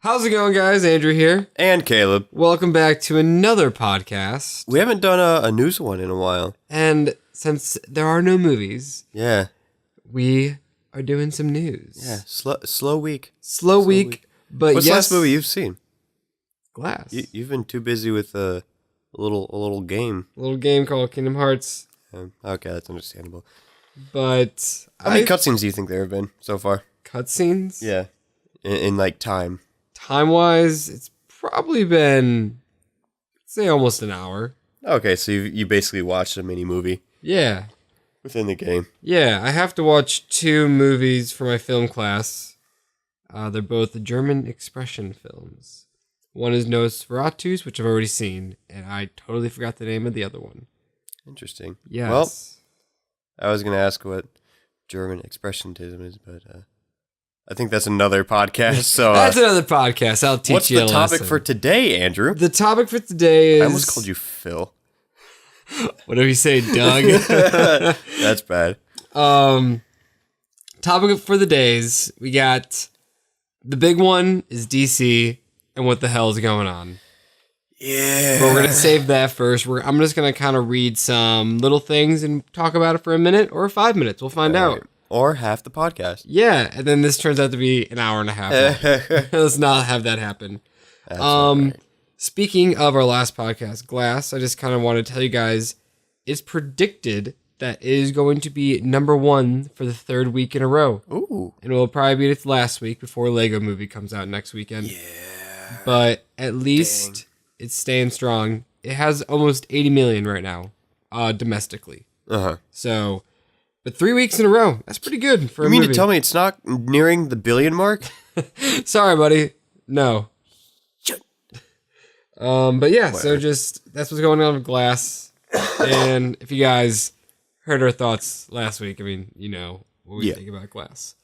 How's it going, guys? Andrew here. And Caleb. Welcome back to another podcast. We haven't done a news one in a while. And since there are no movies, we are doing some news. Yeah, slow week. Slow week, but What's yes. the last movie you've seen? Glass. You've been too busy with a little game. A little game called Kingdom Hearts. Okay, that's understandable. But How many cutscenes do you think there have been so far? Cutscenes? Yeah, in like time. Time-wise, it's probably been, say, almost an hour. Okay, so you basically watched a mini movie. Yeah. Within the game. Yeah, I have to watch 2 movies for my film class. They're both German expression films. One is Nosferatu's, which I've already seen, and I totally forgot the name of the other one. Interesting. Yes. Well, I was going to ask what German expressionism is, but I think that's another podcast. So that's another podcast. I'll teach you a lesson. What's the topic for today, Andrew? The topic for today is... I almost called you Phil. What do we say, Doug? That's bad. Topic for the days. We got the big one is DC and what the hell is going on. Yeah. But we're going to save that first. I'm just going to kind of read some little things and talk about it for a minute or 5 minutes. We'll find out. Right. Or half the podcast. Yeah, and then this turns out to be an hour and a half. Let's not have that happen. That's right. Speaking of our last podcast, Glass, I just kind of want to tell you guys, it's predicted that it is going to be #1 for the 3rd week in a row. Ooh. And it will probably be its last week before Lego Movie comes out next weekend. Yeah. But at least it's staying strong. It has almost 80 million right now, domestically. Uh-huh. So... But 3 weeks in a row, that's pretty good for a movie. You mean to tell me it's not nearing the billion mark? Sorry, buddy. No. But yeah, so just, that's what's going on with Glass. And if you guys heard our thoughts last week, I mean, you know what we think about Glass.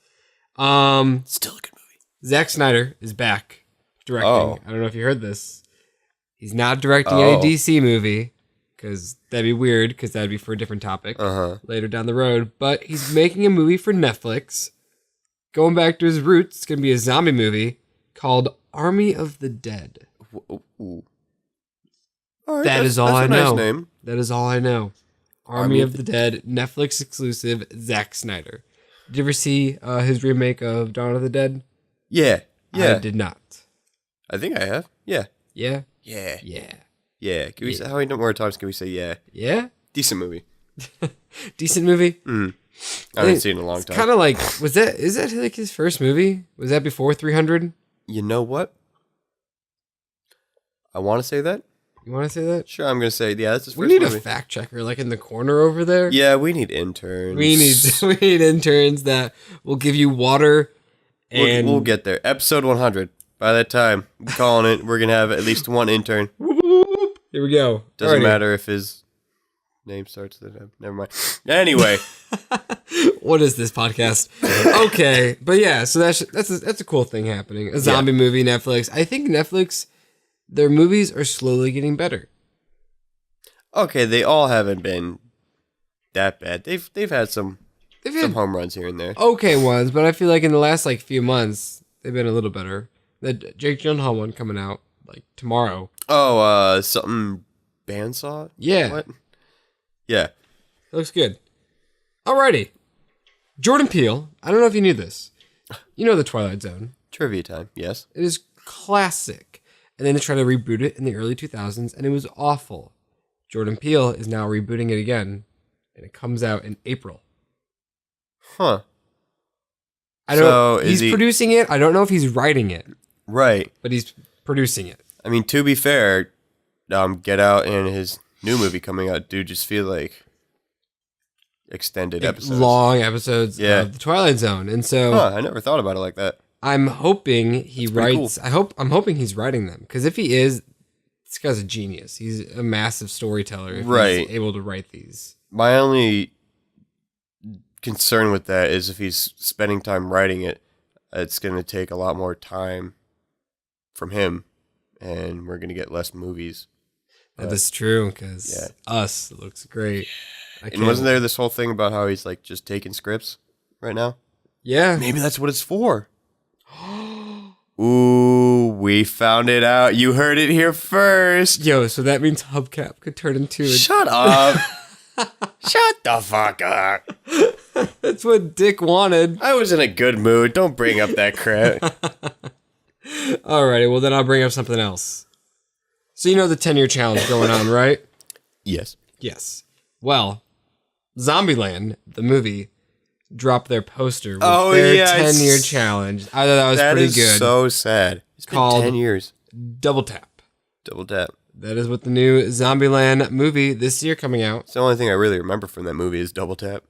Still a good movie. Zack Snyder is back directing. Oh. I don't know if you heard this. He's not directing any DC movie. Because that'd be weird, because that'd be for a different topic later down the road. But he's making a movie for Netflix. Going back to his roots, it's going to be a zombie movie called Army of the Dead. Ooh. All right, That is all I know. Nice name. That is all I know. Army of the Dead, Netflix exclusive, Zack Snyder. Did you ever see his remake of Dawn of the Dead? Yeah. I did not. I think I have. Yeah. Yeah? Yeah. Yeah. Yeah. Can we say, how many more times can we say yeah? Yeah? Decent movie. Decent movie? I haven't seen it in a long time. Kind of like, is that like his first movie? Was that before 300? You know what? I want to say that. You want to say that? Sure, I'm going to say, yeah, that's his first movie. We movie. need a fact checker like in the corner over there. Yeah, we need interns. We need interns that will give you water and... We'll get there. Episode 100. By that time, I'm calling it, we're going to have at least one intern. Here we go. Doesn't matter if his name starts with an M. Never mind. Anyway. What is this podcast? Okay. But yeah, so that's a cool thing happening. A zombie movie, Netflix. I think Netflix, their movies are slowly getting better. Okay, they all haven't been that bad. They've had some home runs here and there. Okay ones, but I feel like in the last few months, they've been a little better. The Jake Gyllenhaal one coming out tomorrow. Oh, something bandsaw? Yeah. What? Yeah. It looks good. Alrighty. Jordan Peele. I don't know if you knew this. You know The Twilight Zone. Trivia time, yes. It is classic. And then they tried to reboot it in the early 2000s, and it was awful. Jordan Peele is now rebooting it again, and it comes out in April. Huh. He's producing it. I don't know if he's writing it. Right. But he's producing it. I mean, to be fair, Get Out and his new movie coming out do just feel like extended episodes. Long episodes of The Twilight Zone. And so I never thought about it like that. I'm hoping he writes cool. I'm hoping he's writing them. Because if he is, this guy's a genius. He's a massive storyteller if he's able to write these. My only concern with that is if he's spending time writing it, it's going to take a lot more time from him, and we're going to get less movies. That is true, because Us looks great. And wasn't there this whole thing about how he's just taking scripts right now? Yeah. Maybe that's what it's for. Ooh, We found it out. You heard it here first. Yo, so that means Hubcap could turn into a... Shut up. Shut the fuck up. That's what Dick wanted. I was in a good mood. Don't bring up that crap. Alrighty, well then I'll bring up something else. So you know the 10-year challenge going on, right? Yes. Yes. Well, Zombieland, the movie, dropped their poster with their 10-year challenge. I thought that was pretty good. That is so sad. It's called been 10 years. Double Tap. Double Tap. That is what the new Zombieland movie this year coming out. It's the only thing I really remember from that movie is Double Tap.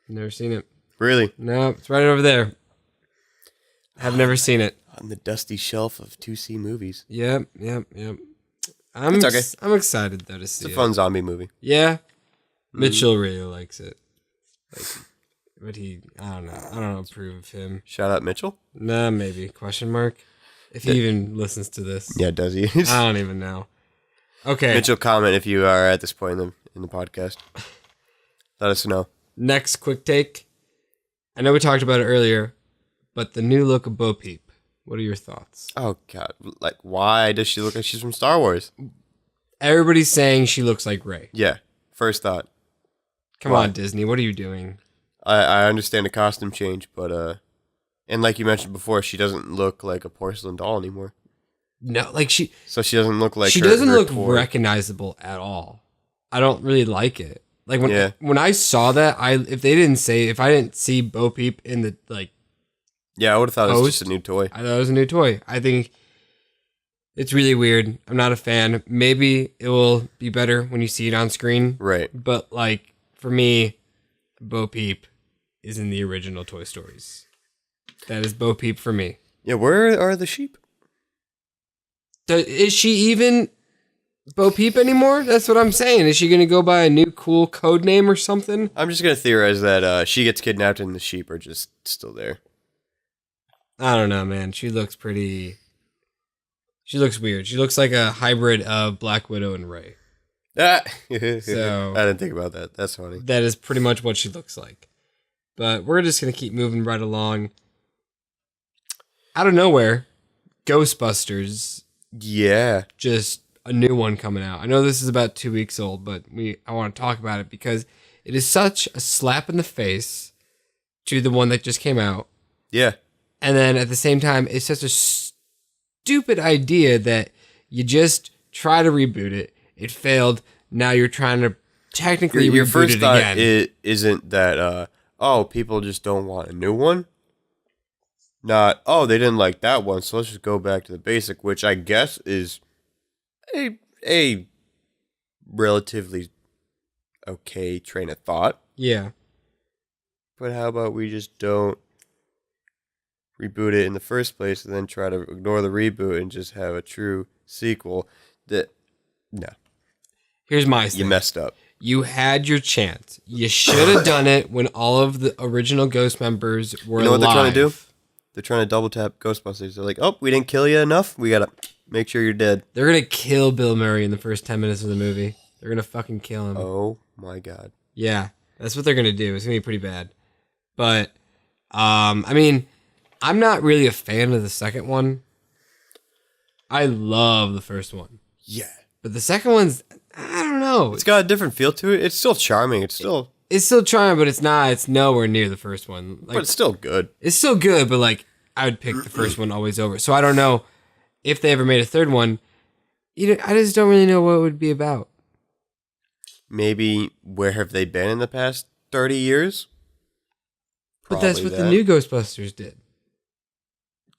Never seen it. Really? No, it's right over there. I've never seen it. On the dusty shelf of 2C movies. Yep. It's okay. I'm excited though to see it. It's a fun zombie movie. Yeah. Mitchell really likes it. But I don't know. I don't approve of him. Shout out Mitchell? Nah, maybe. Question mark? If he even listens to this. Yeah, does he? I don't even know. Okay. Mitchell, comment if you are at this point in the podcast. Let us know. Next quick take. I know we talked about it earlier, but the new look of Bo Peep. What are your thoughts? Oh, God. Like, why does she look like she's from Star Wars? Everybody's saying she looks like Rey. Yeah. First thought. Come on, Disney. What are you doing? I understand the costume change, but, and like you mentioned before, she doesn't look like a porcelain doll anymore. No, So she doesn't look like she doesn't look recognizable at all. I don't really like it. Like when I saw that, if I didn't see Bo Peep in the yeah, I would have thought it was just a new toy. I thought it was a new toy. I think it's really weird. I'm not a fan. Maybe it will be better when you see it on screen. Right. But for me, Bo Peep is in the original Toy Stories. That is Bo Peep for me. Yeah, where are the sheep? Is she even Bo Peep anymore? That's what I'm saying. Is she going to go by a new cool code name or something? I'm just going to theorize that she gets kidnapped and the sheep are just still there. I don't know, man. She looks weird. She looks like a hybrid of Black Widow and Rey. So, I So didn't think about that. That's funny. that is pretty much what she looks like. But we're just going to keep moving right along. Out of nowhere, Ghostbusters. Yeah. Just a new one coming out. I know this is about 2 weeks old, but I want to talk about it because it is such a slap in the face to the one that just came out. Yeah. And then at the same time, it's such a stupid idea that you just try to reboot it. It failed. Now you're trying to technically your reboot first it thought again. Isn't that, people just don't want a new one? Not, they didn't like that one, so let's just go back to the basic, which I guess is a relatively okay train of thought. Yeah. But how about we just don't reboot it in the first place and then try to ignore the reboot and just have a true sequel? No. Here's my thing. You messed up. You had your chance. You should have done it when all of the original Ghost members were alive. You know what they're trying to do? They're trying to double tap Ghostbusters. They're like, we didn't kill you enough. We gotta make sure you're dead. They're gonna kill Bill Murray in the first 10 minutes of the movie. They're gonna fucking kill him. Oh my God. Yeah, that's what they're gonna do. It's gonna be pretty bad. But, I mean, I'm not really a fan of the second one. I love the first one. Yeah. But the second one's, I don't know. It's got a different feel to it. It's still charming. It's still charming, but it's not. It's nowhere near the first one. but it's still good. It's still good, but I would pick the first one always over. So I don't know if they ever made a third one. I just don't really know what it would be about. Maybe where have they been in the past 30 years? But that's what the new Ghostbusters did.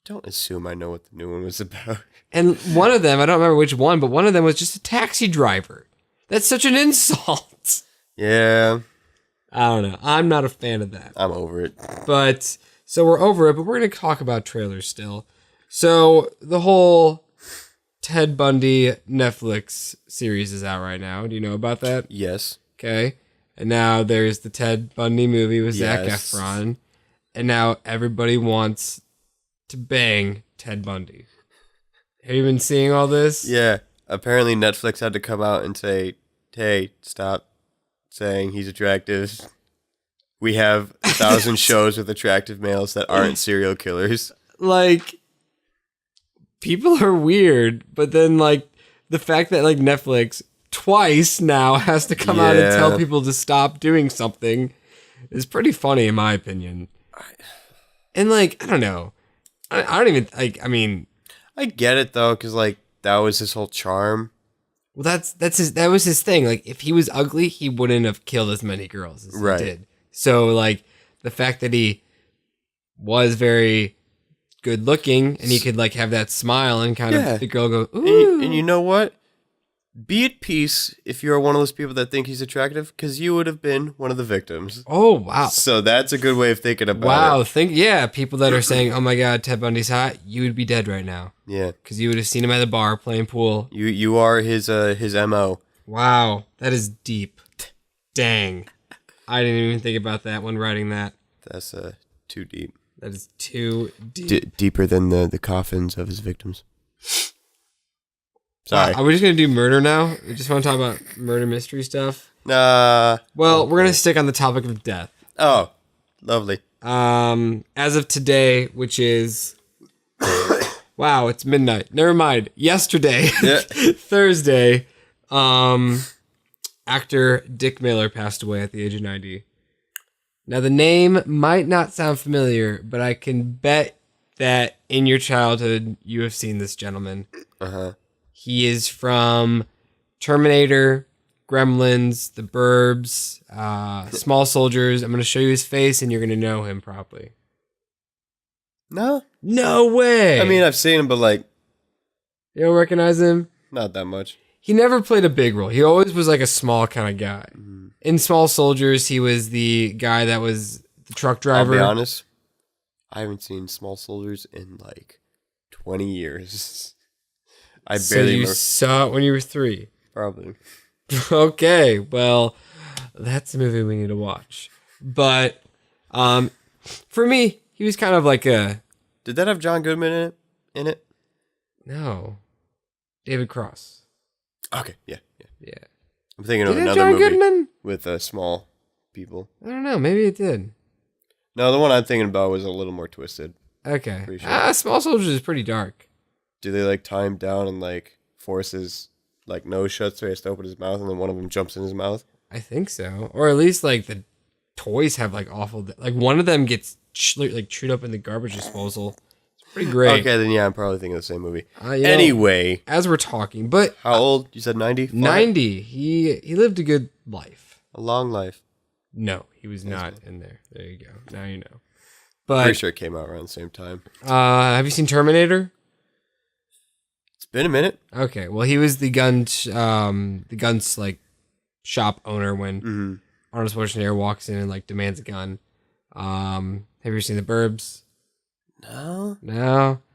Don't assume I know what the new one was about. And one of them, I don't remember which one, but one of them was just a taxi driver. That's such an insult. Yeah. I don't know. I'm not a fan of that. I'm over it. But, so we're over it, but we're going to talk about trailers still. So, the whole Ted Bundy Netflix series is out right now. Do you know about that? Yes. Okay. And now there's the Ted Bundy movie with Zac Yes. Efron. And now everybody wants to bang Ted Bundy. Have you been seeing all this? Yeah. Apparently Netflix had to come out and say, hey, stop saying he's attractive. We have 1,000 shows with attractive males that aren't serial killers. people are weird, but then like the fact that like Netflix twice now has to come out and tell people to stop doing something is pretty funny in my opinion. And like, I don't know. I don't even like, I mean, I get it though, because like that was his whole charm. Well, that was his thing. Like, if he was ugly, he wouldn't have killed as many girls as he did. So, like, the fact that he was very good looking and he could like have that smile and kind of the girl go, ooh. And you know what? Be at peace if you're one of those people that think he's attractive, because you would have been one of the victims. Oh, wow. So that's a good way of thinking about it. People that are saying, oh my God, Ted Bundy's hot, you would be dead right now. Yeah. Because you would have seen him at the bar playing pool. You are his MO. Wow. That is deep. Dang. I didn't even think about that when writing that. That's too deep. That is too deep. Deeper than the coffins of his victims. Sorry. Are we just going to do murder now? We just want to talk about murder mystery stuff? Well, we're going to stick on the topic of death. Oh, lovely. As of today, which is... wow, it's midnight. Never mind. Yesterday, Thursday, actor Dick Miller passed away at the age of 90. Now, the name might not sound familiar, but I can bet that in your childhood, you have seen this gentleman. Uh-huh. He is from Terminator, Gremlins, The Burbs, Small Soldiers. I'm going to show you his face, and you're going to know him probably. No. No way. I mean, I've seen him, but like... You don't recognize him? Not that much. He never played a big role. He always was like a small kind of guy. Mm. In Small Soldiers, he was the guy that was the truck driver. I'll be honest, I haven't seen Small Soldiers in like 20 years. So you saw it when you were 3? Probably. Okay, well, that's a movie we need to watch. But for me, he was kind of like a... Did that have John Goodman in it? No. David Cross. Okay, yeah. I'm thinking of another John movie Goodman? With small people. I don't know, maybe it did. No, the one I'm thinking about was a little more twisted. Okay. Sure. Small Soldiers is pretty dark. Do they like tie him down and like force his like nose shut so he has to open his mouth and then one of them jumps in his mouth? I think so. Or at least like the toys have like awful, like one of them gets like chewed up in the garbage disposal. It's pretty great. Okay, then yeah, I'm probably thinking of the same movie. Anyway, as we're talking, but how old? You said 90? 90. He lived a good life. A long life. No, he was not in there. There you go. Now you know. But pretty sure it came out around the same time. Have you seen Terminator? It's been a minute. Okay, well, he was the guns like shop owner when Arnold Schwarzenegger walks in and like demands a gun. Have you ever seen The Burbs? No,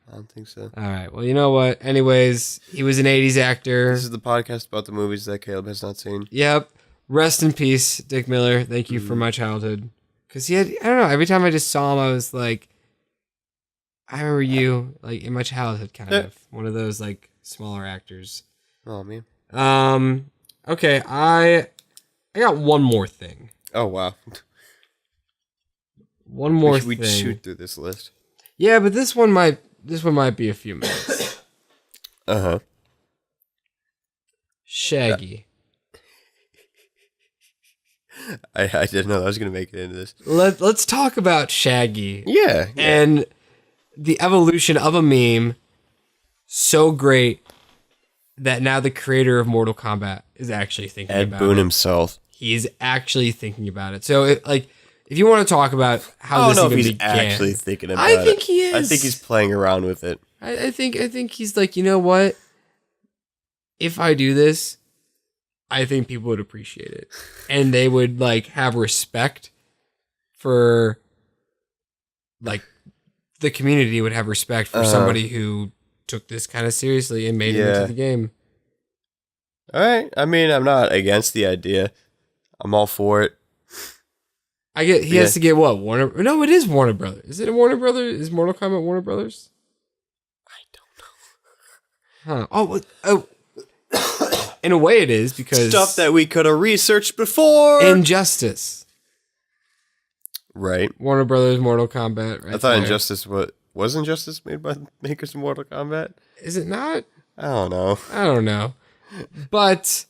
I don't think so. All right, well, you know what? Anyways, he was an 80s actor. This is the podcast about the movies that Caleb has not seen. Yep. Rest in peace, Dick Miller. Thank you for my childhood. Because he had, I don't know, every time I just saw him, I was like, I remember you, like, in my childhood, kind of. One of those, like, smaller actors. Oh, man. Okay, I got one more thing. Oh, wow. One more thing. We'd shoot through this list. Yeah, but this one might be a few minutes. Uh-huh. Shaggy. I didn't know I was going to make it into this. Let's talk about Shaggy. Yeah. And the evolution of a meme so great that now the creator of Mortal Kombat is actually thinking about it. Ed Boon himself. He's actually thinking about it. So, if you want to talk about how this even began, actually thinking about it. I think he is. I think he's playing around with it. I think he's like, you know what? If I do this, I think people would appreciate it. And they would like have respect for like the community would have respect for somebody who took this kind of seriously and made it into the game. All right. I mean, I'm not against the idea. I'm all for it. He has to get what? Warner? No, it is Warner Brothers. Is it a Warner Brothers? Is Mortal Kombat Warner Brothers? I don't know. Huh. Oh. In a way it is, because... Stuff that we could have researched before! Injustice. Right. Warner Brothers, Mortal Kombat. Right I thought Injustice was Injustice made by the makers of Mortal Kombat? Is it not? I don't know. I don't know. But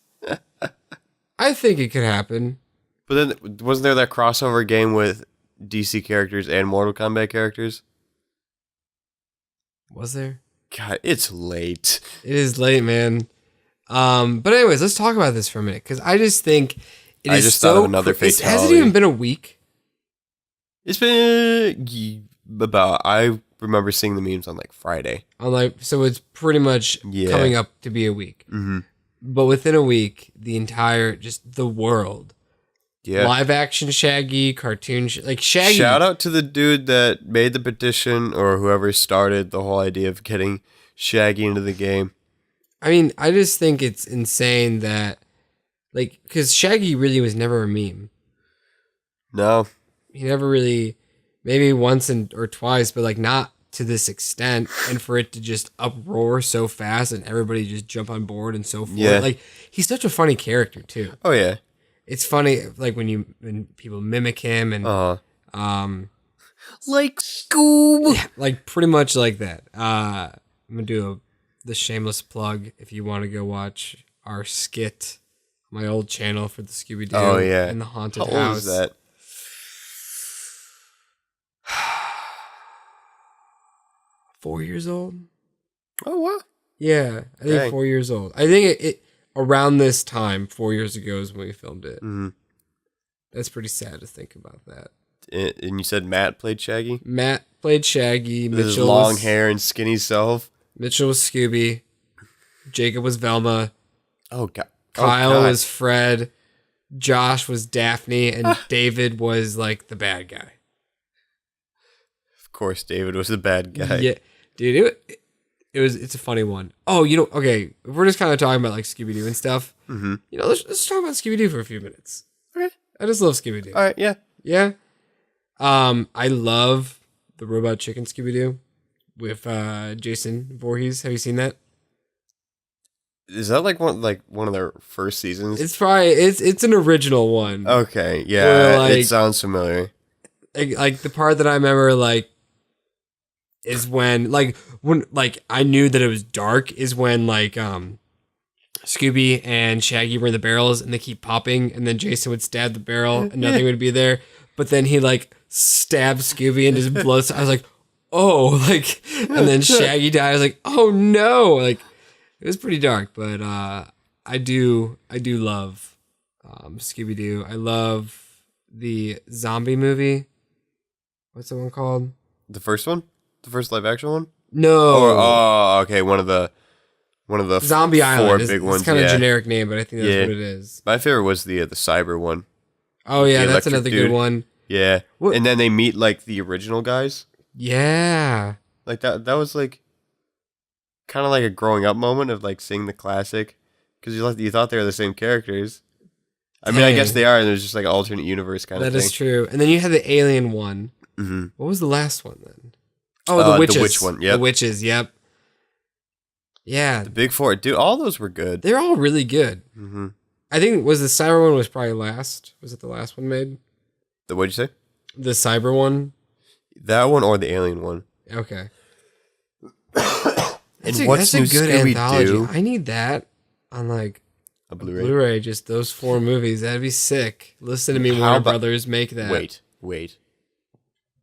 I think it could happen. But then, wasn't there that crossover game with DC characters and Mortal Kombat characters? Was there? God, it's late. It is late, man. But anyways, let's talk about this for a minute, because I just think I just thought of another fatality. Has it even been a week? It's been about. I remember seeing the memes on like Friday. So it's pretty much coming up to be a week. Mm-hmm. But within a week, the world. Yeah. Live action Shaggy, cartoon like Shaggy. Shout out to the dude that made the petition or whoever started the whole idea of getting Shaggy into the game. I mean, I just think it's insane that, like, because Shaggy really was never a meme. No. He never really, maybe once or twice, but like not to this extent. And for it to just uproar so fast and everybody just jump on board and so forth. Yeah. Like, he's such a funny character too. Oh yeah. It's funny, like when people mimic him and like Scoob, yeah, like pretty much like that. I'm gonna do the shameless plug if you want to go watch our skit, my old channel for the Scooby Doo. Oh yeah, in the haunted house. How old is that? 4 years old. Oh what? Yeah, I think 4 years old. I think it around this time 4 years ago is when we filmed it. Mm-hmm. That's pretty sad to think about that. And you said Matt played Shaggy? Matt played Shaggy. With his long hair and skinny self. Mitchell was Scooby. Jacob was Velma. Oh, God. Kyle was Fred. Josh was Daphne. And David was, like, the bad guy. Of course, David was the bad guy. Yeah. Dude, it's a funny one. Oh, okay. If we're just kind of talking about, like, Scooby-Doo and stuff. Mm-hmm. Let's talk about Scooby-Doo for a few minutes. Okay. I just love Scooby-Doo. All right, yeah. Yeah. I love the Robot Chicken Scooby-Doo with Jason Voorhees. Have you seen that? Is that like one of their first seasons? It's probably it's an original one. Okay, yeah, where, it sounds familiar. Like the part that I remember is when I knew that it was dark is when Scooby and Shaggy were in the barrels and they keep popping and then Jason would stab the barrel and nothing would be there. But then he stabs Scooby and just blows. I was like, oh, and then Shaggy died. I was like, oh no. It was pretty dark, but I do love Scooby-Doo. I love the zombie movie. What's the one called? The first one? The first live action one? No. Okay, one of the Zombie Island. Big ones. It's kind of a generic name, but I think that's what it is. My favorite was the cyber one. Oh yeah, that's another good one. Yeah. What? And then they meet the original guys. Yeah. That was kind of like a growing up moment of seeing the classic because you thought they were the same characters. I mean, I guess they are, and there's just an alternate universe kind of thing. That is true. And then you had the alien one. Mm-hmm. What was the last one then? Oh, the witches. The witch one, yep. The witches, yep. Yeah. The big four. Dude, all those were good. They're all really good. Mm-hmm. I think the cyber one was probably last. Was it the last one made? What'd you say? The cyber one? That one or the alien one? Okay. And what's new Scooby-Doo? I need that on a Blu-ray. Blu-ray, just those 4 movies. That'd be sick. Listen to me, Warner Brothers, make that. Wait.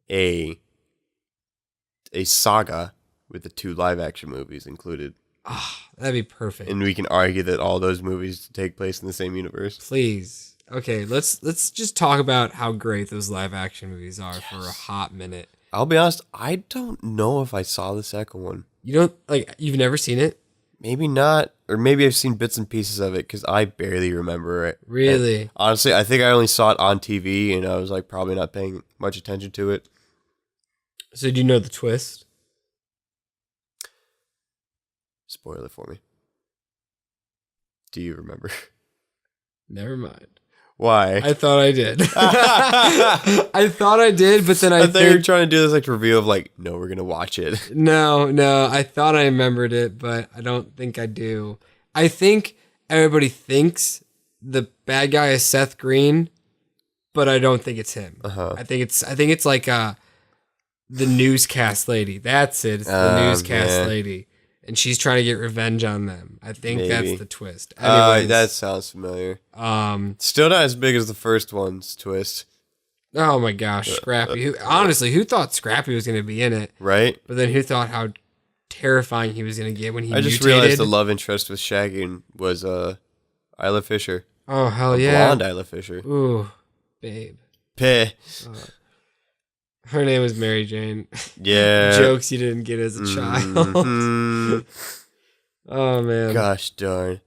A saga with the 2 live-action movies included. Ah, that'd be perfect. And we can argue that all those movies take place in the same universe. Please. Okay, let's just talk about how great those live-action movies are for a hot minute. I'll be honest, I don't know if I saw the second one. You don't, you've never seen it? Maybe not. Or maybe I've seen bits and pieces of it because I barely remember it. Really? And honestly, I think I only saw it on TV and I was probably not paying much attention to it. So do you know the twist? Spoil it for me. Do you remember? Never mind. Why? I thought I did. I thought I did, but then I thought you were trying to do this review of no, we're gonna watch it. No, I thought I remembered it, but I don't think I do. I think everybody thinks the bad guy is Seth Green, but I don't think it's him. Uh-huh. I think it's like the newscast lady. That's it. It's the newscast lady. And she's trying to get revenge on them. I think that's the twist. Anyways, that sounds familiar. Still not as big as the first one's twist. Oh my gosh, Scrappy. Honestly, who thought Scrappy was going to be in it? Right? But then who thought how terrifying he was going to get when he mutated? I just realized the love interest with Shaggy was Isla Fisher. Oh, hell yeah. Blonde Isla Fisher. Ooh, babe. Peh. Her name was Mary Jane. Yeah. Jokes you didn't get as a child. Oh, man. Gosh darn.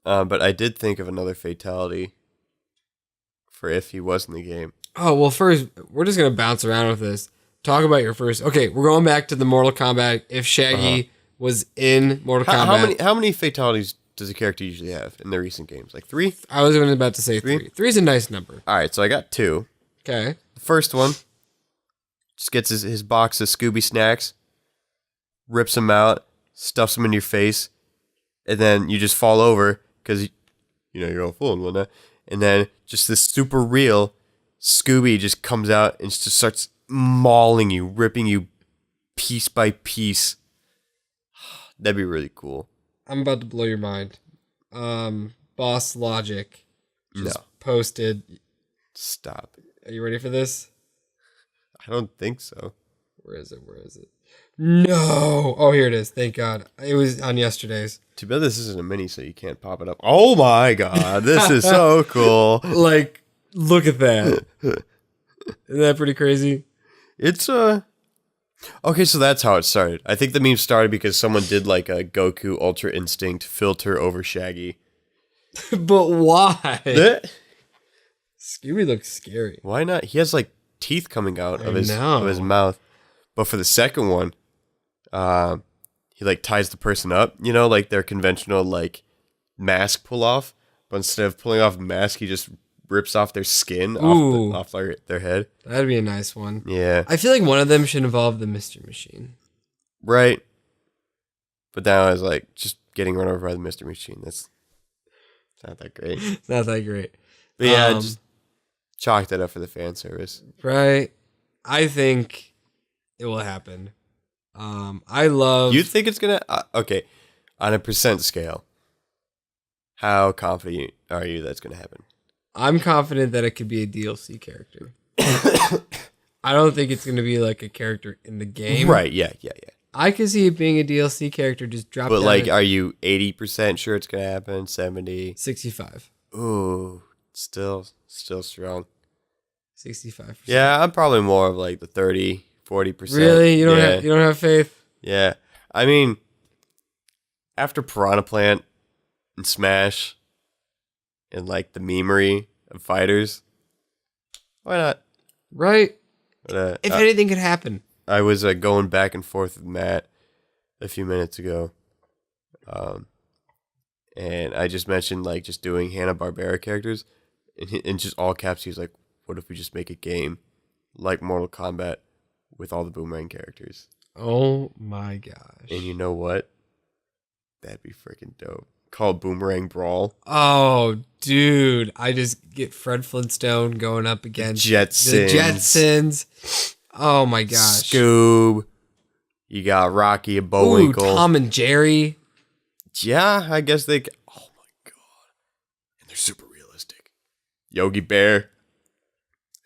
But I did think of another fatality for if he was in the game. Oh, well, first, we're just going to bounce around with this. Talk about your first. Okay, we're going back to the Mortal Kombat. If Shaggy was in Mortal Kombat. How many fatalities does a character usually have in the recent games? Like 3? I was about to say 3. 3 is a nice number. All right, so I got 2. Okay. The first one just gets his box of Scooby snacks, rips them out, stuffs them in your face, and then you just fall over because you're all full and whatnot. And then just this super real Scooby just comes out and just starts mauling you, ripping you piece by piece. That'd be really cool. I'm about to blow your mind. Boss Logic just posted. Stop. Are you ready for this? I don't think so. Where is it? No. Oh, here it is. Thank God. It was on yesterday's. Too bad this isn't a mini, so you can't pop it up. Oh my God, this is so cool. Like, look at that. Isn't that pretty crazy? It's okay, so that's how it started. I think the meme started because someone did like a Goku Ultra Instinct filter over Shaggy. But why? Scooby looks scary. Why not? He has like teeth coming out of his mouth. But for the second one, he like ties the person up, like their conventional like mask pull off. But instead of pulling off a mask, he just rips off their skin off their head. That'd be a nice one. Yeah. I feel like one of them should involve the Mystery Machine. Right. But now I was like, just getting run over by the Mystery Machine. That's not that great. It's not that great. But yeah, just chalk that up for the fan service. Right. I think it will happen. I love... You think it's going to... okay. On a percent scale, how confident are you that's going to happen? I'm confident that it could be a DLC character. I don't think it's going to be like a character in the game. Right, yeah. I could see it being a DLC character just drop down. But like, are you 80% sure it's going to happen? 70? 65. Ooh, still strong. 65%. Yeah, I'm probably more of like the 30, 40%. Really? You don't have faith? Yeah. I mean, after Piranha Plant and Smash and like the memery of fighters, why not? Right. But, if anything could happen. I was going back and forth with Matt a few minutes ago. And I just mentioned like just doing Hanna-Barbera characters. And in just all caps, he was like, what if we just make a game like Mortal Kombat with all the Boomerang characters? Oh my gosh. And you know what? That'd be freaking dope. Called Boomerang Brawl. Oh, dude. I just get Fred Flintstone going up against the Jetsons. Oh my gosh. Scoob. You got Rocky and Bullwinkle. Ooh, Tom and Jerry. Yeah, I guess they... Oh my God. And they're super realistic. Yogi Bear.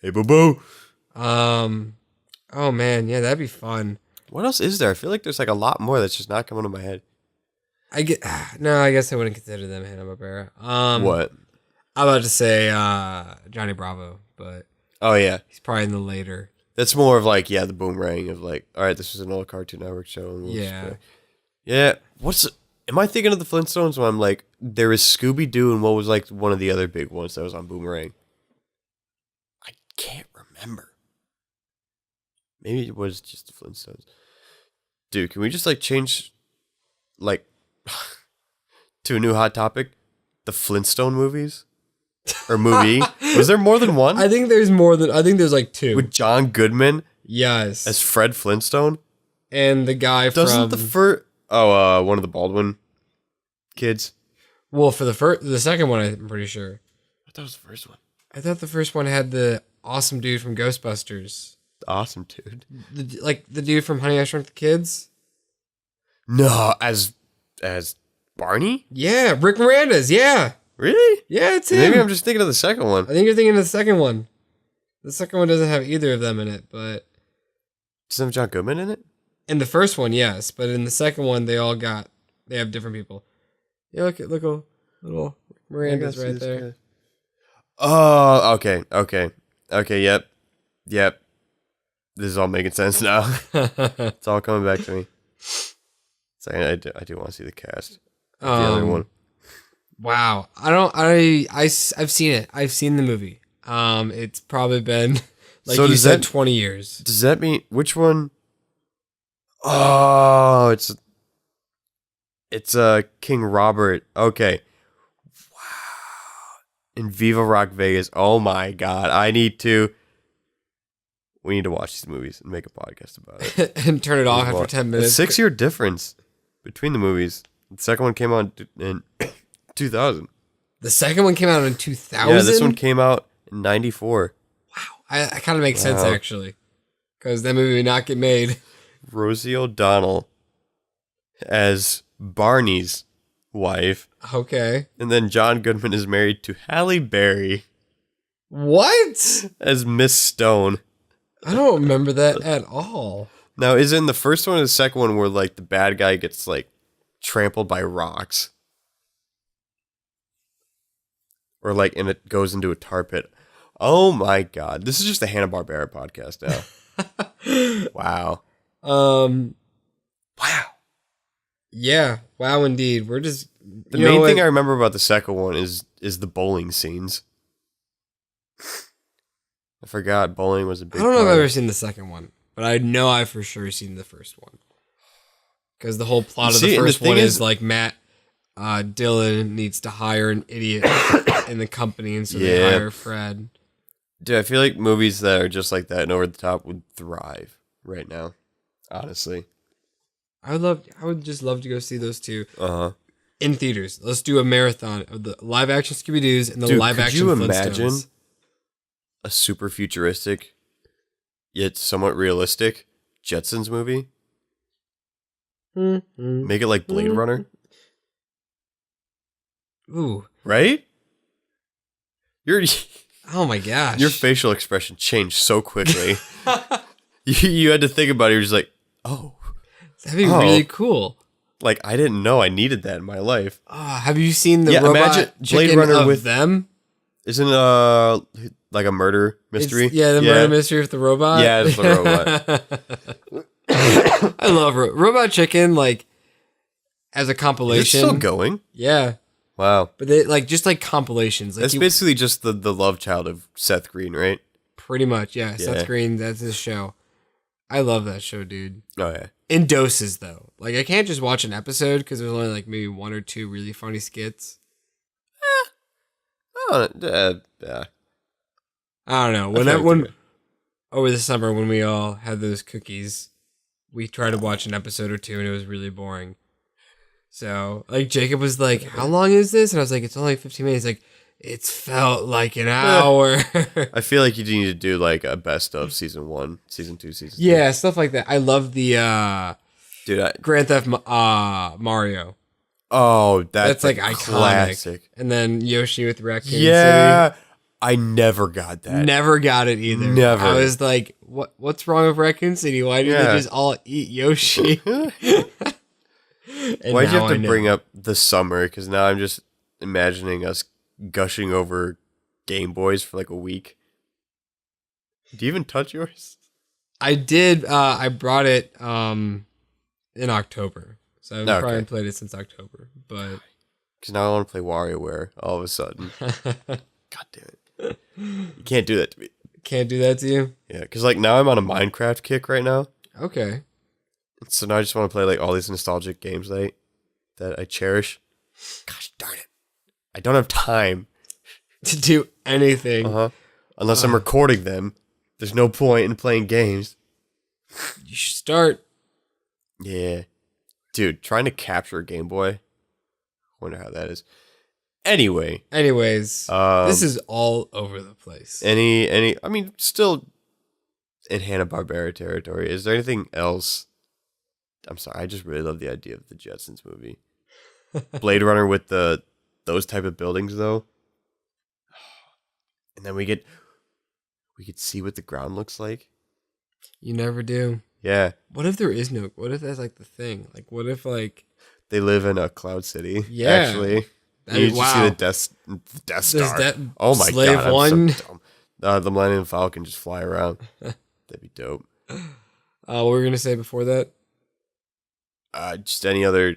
Hey, boo-boo. Oh man, yeah, that'd be fun. What else is there? I feel like there's like a lot more that's just not coming to my head. I guess I wouldn't consider them Hanna-Barbera. What? I'm about to say Johnny Bravo, but oh yeah, he's probably in the later. That's more of like the Boomerang of like, all right, this is an old Cartoon Network show. And yeah. Am I thinking of the Flintstones when I'm like, there is Scooby Doo and what was like one of the other big ones that was on Boomerang? I can't remember. Maybe it was just the Flintstones. Dude, can we just like change like to a new hot topic? The Flintstone movies? Or movie? Was there more than one? I think there's like 2. With John Goodman? Yes. As Fred Flintstone? And the guy Doesn't the first... Oh, one of the Baldwin kids? Well, for the second one, I'm pretty sure. I thought it was the first one. I thought the first one had the awesome dude from Ghostbusters. awesome, dude. Like the dude from Honey, I Shrunk the Kids? No, as Barney? Yeah, Rick Moranis, yeah. Really? Yeah, it's him. Maybe I'm just thinking of the second one. I think you're thinking of the second one. The second one doesn't have either of them in it, but... Does it have John Goodman in it? In the first one, yes, but in the second one, they have different people. Yeah, look a little Miranda's right there. Guy. Oh, okay, yep. This is all making sense now. It's all coming back to me. So I do want to see the cast. The other one. Wow, I've seen it. I've seen the movie. It's probably been like so you said, 20 years. Does that mean which one? Oh, it's King Robert. Okay. Wow. In Viva Rock Vegas. Oh my God. We need to watch these movies and make a podcast about it. And turn it off after 10 minutes. A 6-year difference between the movies. The second one came out in 2000. The second one came out in 2000? Yeah, this one came out in 94. Wow. I kind of makes sense, actually. Because that movie would not get made. Rosie O'Donnell as Barney's wife. Okay. And then John Goodman is married to Halle Berry. What? As Miss Stone. I don't remember that at all. Now, is it in the first one or the second one where, like, the bad guy gets, like, trampled by rocks? Or, like, and it goes into a tar pit? Oh, my God. This is just a Hanna-Barbera podcast now. Wow. Wow. Yeah. Wow, indeed. We're just... The main thing I remember about the second one is the bowling scenes. I forgot bowling was a big I don't know if I've ever seen the second one, but I know I've for sure seen the first one. Because the whole plot of the first one is like Matt Dillon needs to hire an idiot in the company, and so they hire Fred. Dude, I feel like movies that are just like that and over the top would thrive right now. Honestly. I would just love to go see those two in theaters. Let's do a marathon of the live action Scooby-Doos and the live action Flintstones. Could you imagine a super futuristic, yet somewhat realistic Jetsons movie? Make it like Blade Runner? Ooh. Right? Oh my gosh. Your facial expression changed so quickly. you had to think about it. You're just like, oh. That'd be really cool. Like, I didn't know I needed that in my life. Have you seen the robot Blade Runner with them? Isn't like a murder mystery? Murder mystery with the robot. Yeah, it's the robot. I love Robot Chicken. Like as a compilation, it's still going. Yeah. Wow. But they just compilations. Like that's basically just the love child of Seth Green, right? Pretty much, yeah. Seth Green. That's his show. I love that show, dude. Oh yeah. In doses, though. Like I can't just watch an episode because there's only like maybe one or two really funny skits. I don't know. When over the summer when we all had those cookies, we tried to watch an episode or two and it was really boring. So like Jacob was like, "How long is this?" And I was like, "It's only 15 minutes." Like, it's felt like an hour. I feel like you need to do like a best of season 1, season 2, season 3. Yeah, stuff like that. I love the Grand Theft Mario. Oh, that's like iconic. Classic. And then Yoshi with Raccoon City. I never got that. Never got it either. Never. I was like, what's wrong with Raccoon City? Why do they just all eat Yoshi? Why'd you have to bring up the summer? Because now I'm just imagining us gushing over Game Boys for like a week. Do you even touch yours? I did. I brought it in October. So I've probably played it since October. But because now I want to play WarioWare all of a sudden. God damn it. You can't do that to me. Can't do that to you? Yeah, because like now I'm on a Minecraft kick right now. Okay. So now I just want to play like all these nostalgic games that I cherish. Gosh darn it. I don't have time to do anything. Unless I'm recording them. There's no point in playing games. You should start. Yeah. Dude, trying to capture a Game Boy. I wonder how that is. Anyways, this is all over the place. I mean, still in Hanna-Barbera territory. Is there anything else? I'm sorry, I just really love the idea of the Jetsons movie. Blade Runner with those type of buildings though. And then we could see what the ground looks like. You never do. Yeah. What if there is no? What if that's like the thing? Like, what if like they live in a cloud city? Yeah. Actually, you just see the Death Star. Oh my Slave god! One. I'm so dumb. The Millennium Falcon just fly around. That'd be dope. What were we gonna say before that? Just any other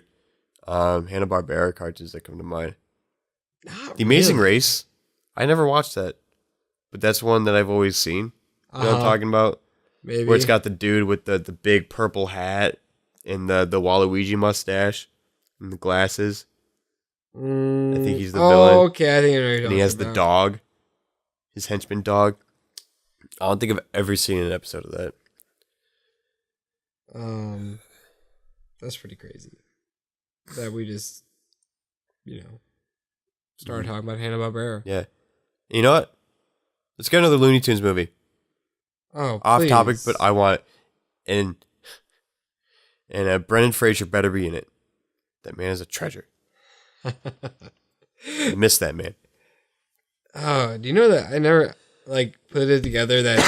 Hanna-Barbera cartoons that come to mind. Not The Amazing really. Race. I never watched that, but that's one that I've always seen. You know what I'm talking about? Maybe. Where it's got the dude with the big purple hat and the Waluigi mustache and the glasses. I think he's the villain. Okay, I think I know what you're And talking he has about. the dog, his henchman dog. I don't think I've ever seen an episode of that. That's pretty crazy. That we just, started talking about Hanna-Barbera. Yeah. You know what? Let's get another Looney Tunes movie. Oh, Off please. topic, but I want it. And Brendan Fraser better be in it. That man is a treasure. I miss that man. Oh, do you know that I never put it together that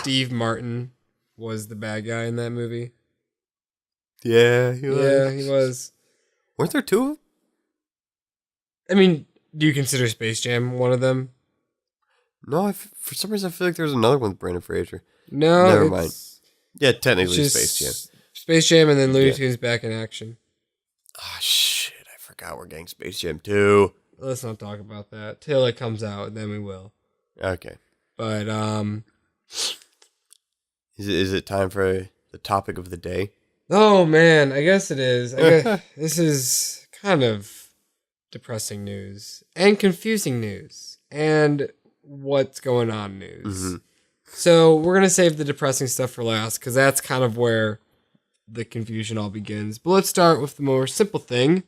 Steve Martin was the bad guy in that movie? Yeah, he was. Yeah, he was. Weren't there two of them? I mean, do you consider Space Jam one of them? No, for some reason I feel like there was another one with Brendan Fraser. No, Never mind. Yeah, technically just Space Jam. Space Jam and then Looney Tunes back in action. Ah, shit. I forgot we're getting Space Jam 2. Let's not talk about that till it comes out, and then we will. Okay. But Is it time for the topic of the day? oh man, I guess it is. I guess this is kind of depressing news and confusing news and what's going on news. Mm-hmm. So we're gonna save the depressing stuff for last because that's kind of where the confusion all begins. But let's start with the more simple thing.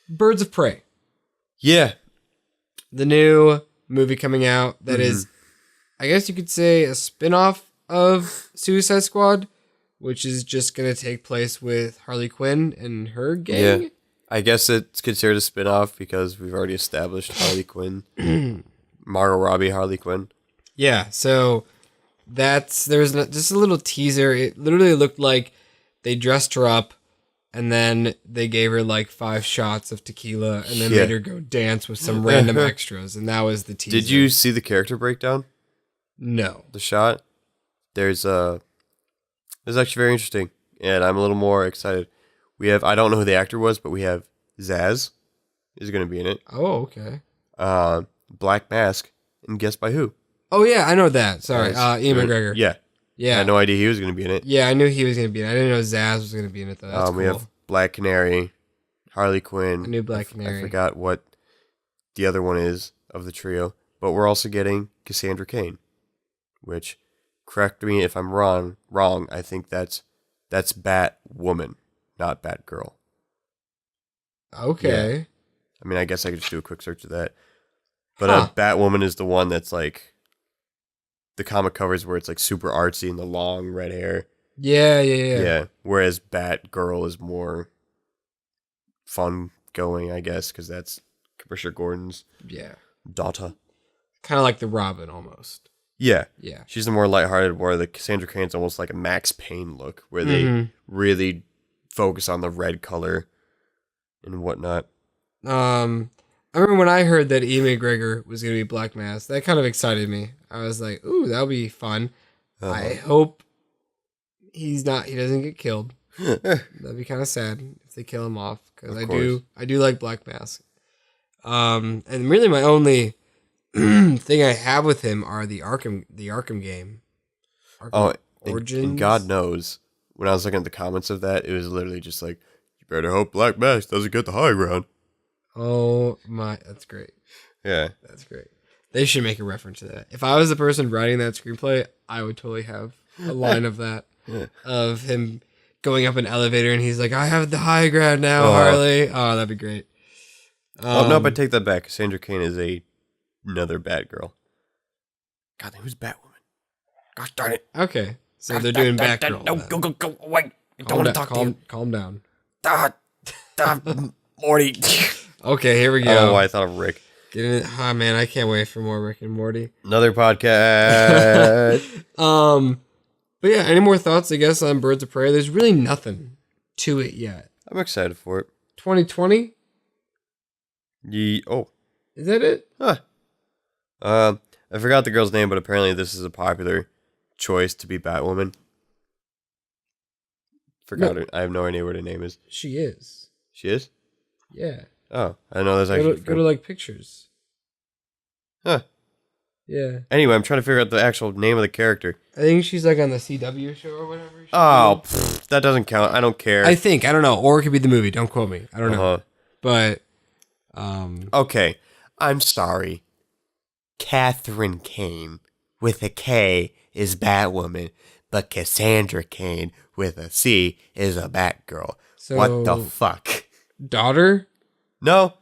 Birds of Prey. Yeah. The new movie coming out that is, I guess you could say, a spin-off of Suicide Squad, which is just going to take place with Harley Quinn and her gang. Yeah. I guess it's considered a spin-off because we've already established Harley Quinn. Margot Robbie, Harley Quinn. Yeah, so there was just a little teaser. It literally looked like they dressed her up and then they gave her 5 shots of tequila and then made her go dance with some random extras, and that was the teaser. Did you see the character breakdown? No. The shot? It's actually very interesting, and I'm a little more excited. I don't know who the actor was, but we have Zaz is going to be in it. Oh, okay. Black Mask, and guess by who? Oh, yeah, I know that. Sorry, Ian McGregor. Yeah. Yeah. I had no idea he was going to be in it. Yeah, I knew he was going to be in it. I didn't know Zaz was going to be in it, though. That's cool. We have Black Canary, Harley Quinn. I knew Black Canary. I forgot what the other one is of the trio. But we're also getting Cassandra Cain, which, correct me if I'm wrong, I think that's Batwoman, not Batgirl. Okay. Yeah. I mean, I guess I could just do a quick search of that. But Batwoman is the one that's the comic covers where it's super artsy and the long red hair. Yeah. Whereas Batgirl is more fun going, I guess, because that's Commissioner Gordon's daughter. Kind of like the Robin almost. Yeah. Yeah. She's the more lighthearted, where the Cassandra Cain's almost like a Max Payne look, where they really focus on the red color and whatnot. I remember when I heard that Ian McGregor was going to be Black Mask, that kind of excited me. I was like, ooh, that'll be fun. I hope he doesn't get killed. That'd be kind of sad if they kill him off, because I do like Black Mask. And really my only thing I have with him are the Arkham game. Origins. And God knows, when I was looking at the comments of that, it was literally just like, you better hope Black Mask doesn't get the high ground. Oh my, that's great. Yeah. That's great. They should make a reference to that. If I was the person writing that screenplay, I would totally have a line of that. Of him going up an elevator and he's like, I have the high ground now, Harley. Oh, that'd be great. Nope, I take that back. Cassandra Cain is another Batgirl. God, who's Batwoman? Gosh darn it. Okay, so they're doing Batgirl. No, go away. I don't want to talk to you. Calm down. Morty. Okay, here we go. Oh, I thought of Rick. Oh man, I can't wait for more Rick and Morty. Another podcast. But yeah, any more thoughts, I guess, on Birds of Prey? There's really nothing to it yet. I'm excited for it. 2020? Oh. Is that it? Huh. I forgot the girl's name, but apparently this is a popular choice to be Batwoman. Forgot her. I have no idea what her name is. She is. She is? Yeah. Oh, I know there's actually... Go to like pictures. Huh. Yeah. Anyway, I'm trying to figure out the actual name of the character. I think she's like on the CW show or whatever. Oh, that doesn't count. I don't care. I don't know. Or it could be the movie. Don't quote me. I don't know. But, okay. I'm sorry. Catherine Kane with a K is Batwoman, but Cassandra Kane with a C is a Batgirl. So, what the fuck? Daughter? No.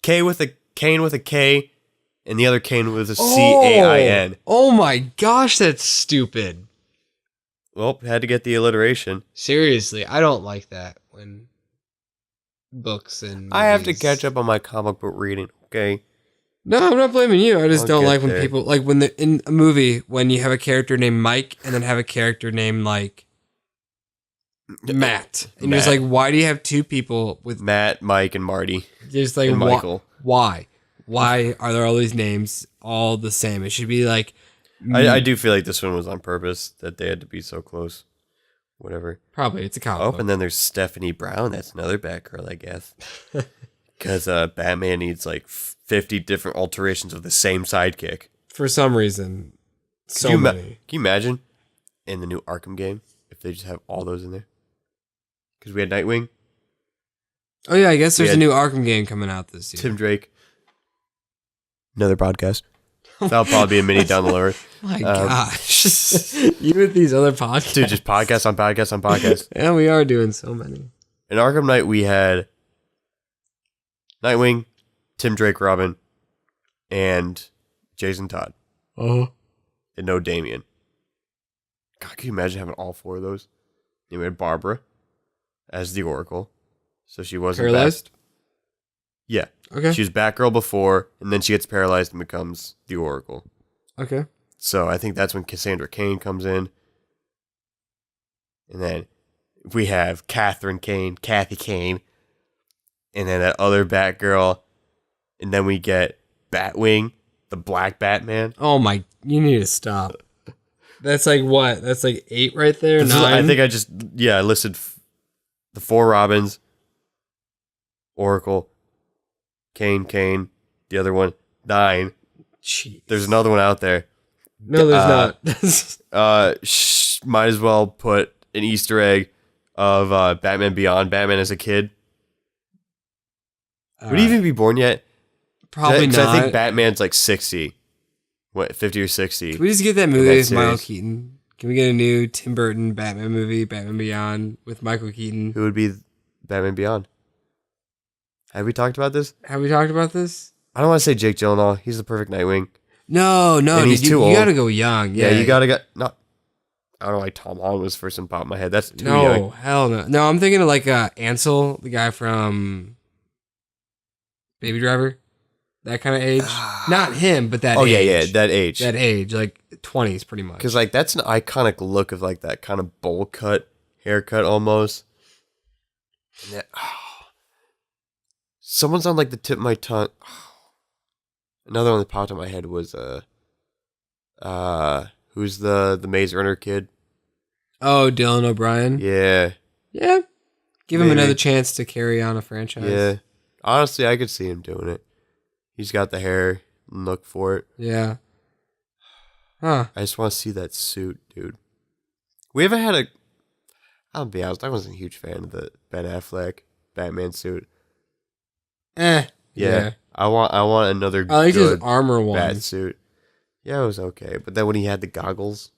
Kane with a K, and the other Kane with a C-A-I-N. Oh my gosh, that's stupid. Well, had to get the alliteration. Seriously, I don't like that when books and movies. I have to catch up on my comic book reading, okay? No, I'm not blaming you. I just don't like when there. people, like when in a movie, when you have a character named Mike and then have a character named like Matt. And you're just like, why do you have two people with Matt, Mike, and Marty? Just like, and Michael. Why? Why are there all these names all the same? It should be like... I do feel like this one was on purpose, that they had to be so close. Whatever. Probably. It's a comic book. And then there's Stephanie Brown. That's another Batgirl, I guess. Because Batman needs like 50 different alterations of the same sidekick. For some reason. So many. Can you imagine in the new Arkham game if they just have all those in there? Because we had Nightwing. Oh yeah, I guess there's a new Arkham game coming out this year. Tim Drake. Another podcast. That'll probably be a mini down the road. My gosh. You with these other podcasts. Dude, just podcast on podcast on podcast. Yeah, we are doing so many. In Arkham Knight, we had Nightwing, Tim Drake Robin, and Jason Todd. Oh. And no Damian. God, can you imagine having all four of those? You had Barbara as the Oracle. So she wasn't paralyzed? Yeah. Okay. She was Batgirl before, and then she gets paralyzed and becomes the Oracle. Okay. So I think that's when Cassandra Kane comes in. And then we have Catherine Kane, Kathy Kane, and then that other Batgirl. And then we get Batwing, the Black Batman. Oh my, you need to stop. That's like what? That's like 8 right there? 9? I think I listed the 4 Robins, Oracle, Kane, the other one, 9. Jeez. There's another one out there. No, there's not. Might as well put an Easter egg of Batman Beyond, Batman as a kid. Would he even be born yet? Probably not. I think Batman's like 60. What, 50 or 60? Can we just get that movie with Michael Keaton? Can we get a new Tim Burton Batman movie, Batman Beyond, with Michael Keaton? Who would be Batman Beyond? Have we talked about this? Have we talked about this? I don't want to say Jake Gyllenhaal. He's the perfect Nightwing. No, and he's too old. You gotta go young. Yeah, you gotta get... No, I don't know why Tom Holland was first in pop in my head. That's too young. No, hell no. No, I'm thinking of like Ansel, the guy from Baby Driver. That kind of age. Not him, but that age. Oh, yeah, that age. That age, like 20s pretty much. Because like that's an iconic look of like that kind of bowl cut, haircut almost. And that, someone's on like the tip of my tongue. Another one that popped in my head was who's the Maze Runner kid? Oh, Dylan O'Brien. Yeah. Yeah. Give him another chance to carry on a franchise. Yeah. Honestly, I could see him doing it. He's got the hair and look for it. Yeah. Huh. I just want to see that suit, dude. We haven't had a... I'll be honest, I wasn't a huge fan of the Ben Affleck Batman suit. Yeah. I want another I like good his armor one. bat suit. Yeah, it was okay. But then when he had the goggles,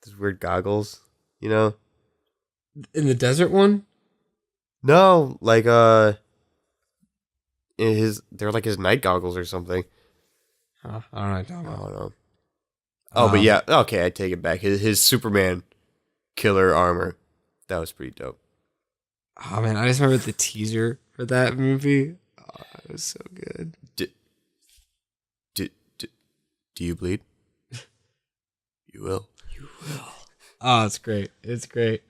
those weird goggles, you know? In the desert one? No, like they're like his night goggles or something. Huh, I don't know what you're talking I about. don't know. Oh, but yeah, okay, I take it back. His Superman killer armor, that was pretty dope. Oh man, I just remember the teaser for that movie. Oh, it was so good. Do you bleed? You will. You will. Oh, it's great. It's great.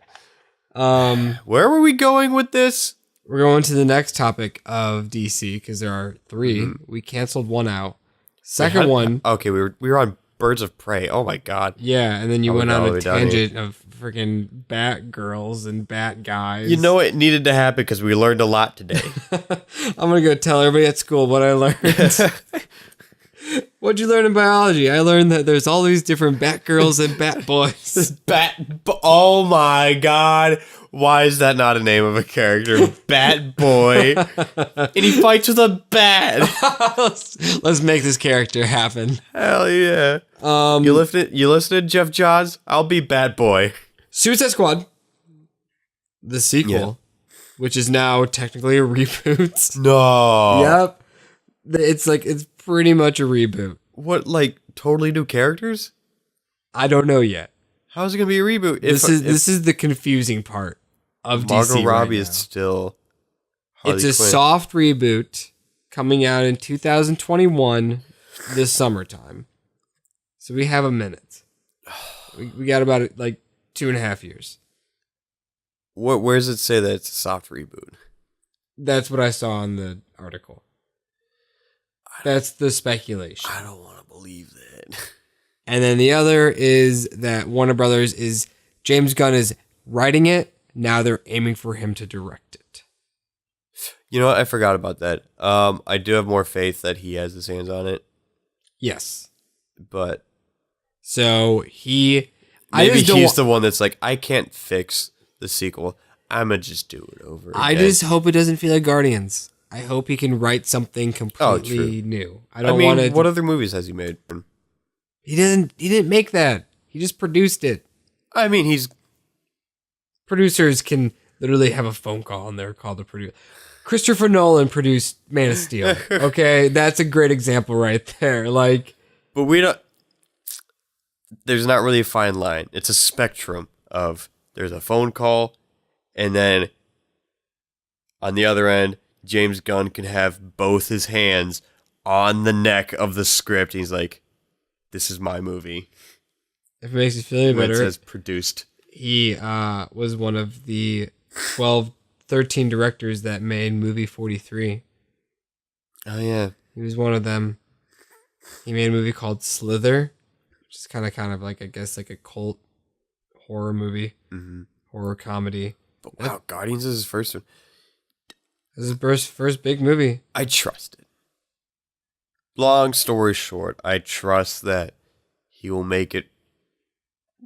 Where were we going with this? We're going to the next topic of DC because there are 3. Mm-hmm. We canceled one out. Second one. Okay, we were on Birds of Prey. Oh my god. Yeah, and then you went on a tangent of freaking Bat girls and Bat guys. You know it needed to happen because we learned a lot today. I'm gonna go tell everybody at school what I learned. What'd you learn in biology? I learned that there's all these different Bat girls and Bat boys. Oh my god. Why is that not a name of a character? Bat Boy. And he fights with a bat. Let's make this character happen. Hell yeah. You listening, Jeff Johns? I'll be Bat Boy. Suicide Squad. The sequel. Which is now technically a reboot. No. Yep. It's pretty much a reboot. What, like totally new characters? I don't know yet. How is it gonna be a reboot? This is the confusing part of DC. Margot Robbie is still Harley It's a Quinn. soft reboot coming out in 2021 this summertime. So we have a minute. We got about like 2.5 years. Where does it say that it's a soft reboot? That's what I saw in the article. That's the speculation. I don't want to believe that. And then the other is that Warner Brothers is James Gunn is writing it. Now they're aiming for him to direct it. You know what? I forgot about that. I do have more faith that he has his hands on it. Yes. But so he's the one that's like, I can't fix the sequel. I'm going to just do it over again. I just hope it doesn't feel like Guardians. I hope he can write something completely new. I want to. What other movies has he made? He didn't make that. He just produced it. I mean, producers can literally have a phone call and they're called a producer. Christopher Nolan produced Man of Steel. Okay, that's a great example right there. Like, but we don't. There's not really a fine line. It's a spectrum of there's a phone call, and then on the other end, James Gunn can have both his hands on the neck of the script. He's like, this is my movie. If it makes you feel any better. It says produced. He was one of the 13 directors that made movie 43. Oh, yeah. He was one of them. He made a movie called Slither, which is kind of like, I guess, like a cult horror movie. Mm-hmm. Horror comedy. But wow, Guardians is his first one. This is his first big movie. I trust it. Long story short, I trust that he will make it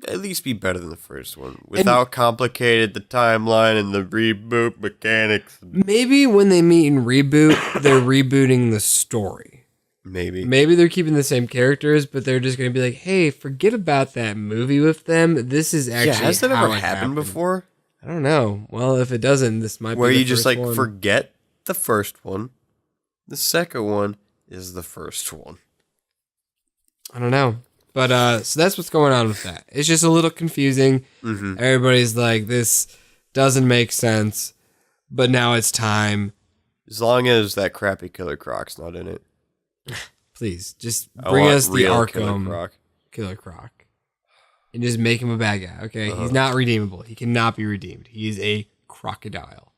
at least be better than the first one without complicated the timeline and the reboot mechanics. Maybe when they meet and reboot, they're rebooting the story. Maybe they're keeping the same characters, but they're just going to be like, hey, forget about that movie with them. This is actually has that how ever happened before? I don't know. Well, if it doesn't, this might be where the you just first like one. Forget the first one. The second one is the first one. I don't know. But so that's what's going on with that. It's just a little confusing. Mm-hmm. Everybody's like, this doesn't make sense, but now it's time. As long as that crappy Killer Croc's not in it. Please, just bring us the Arkham Killer Croc. And just make him a bad guy, okay? He's not redeemable. He cannot be redeemed. He is a crocodile.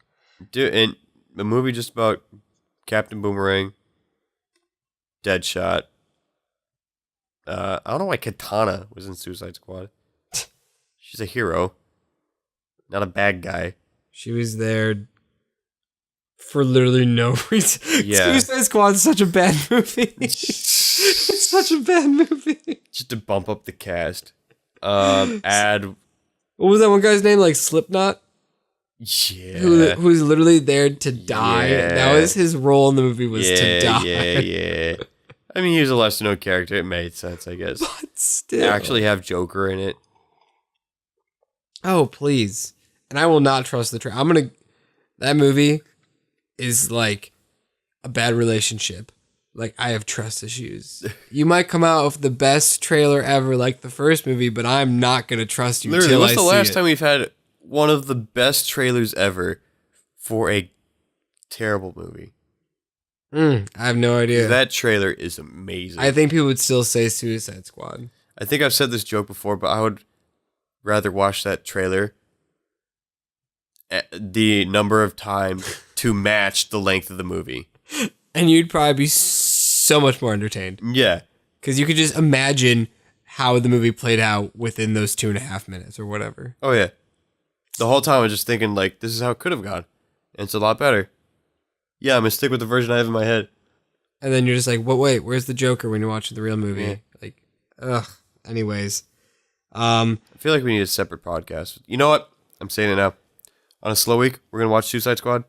Dude, and a movie just about Captain Boomerang, Deadshot. I don't know why Katana was in Suicide Squad. She's a hero, not a bad guy. She was there for literally no reason. Yeah. Suicide Squad is such a bad movie. It's such a bad movie. Just to bump up the cast. What was that one guy's name? Like Slipknot? Yeah. Who's literally there to die. Yeah. That was his role in the movie, was to die. Yeah. I mean, he was a lesser known character. It made sense, I guess. But still. They actually have Joker in it. Oh, please. And I will not trust the trailer. That movie is like a bad relationship. like, I have trust issues. You might come out with the best trailer ever, like the first movie, but I'm not going to trust you Literally, till what's I the see last it. time we've had one of the best trailers ever for a terrible movie? I have no idea. That trailer is amazing. I think people would still say Suicide Squad. I think I've said this joke before, but I would rather watch that trailer the number of times to match the length of the movie. And you'd probably be so much more entertained. Yeah. Because you could just imagine how the movie played out within those 2.5 minutes or whatever. Oh, yeah. The whole time I was just thinking, like, this is how it could have gone. And it's a lot better. Yeah, I'm going to stick with the version I have in my head. And then you're just like, wait, where's the Joker when you're watching the real movie? Yeah. Like, ugh. Anyways. I feel like we need a separate podcast. You know what? I'm saying it now. On a slow week, we're going to watch Suicide Squad.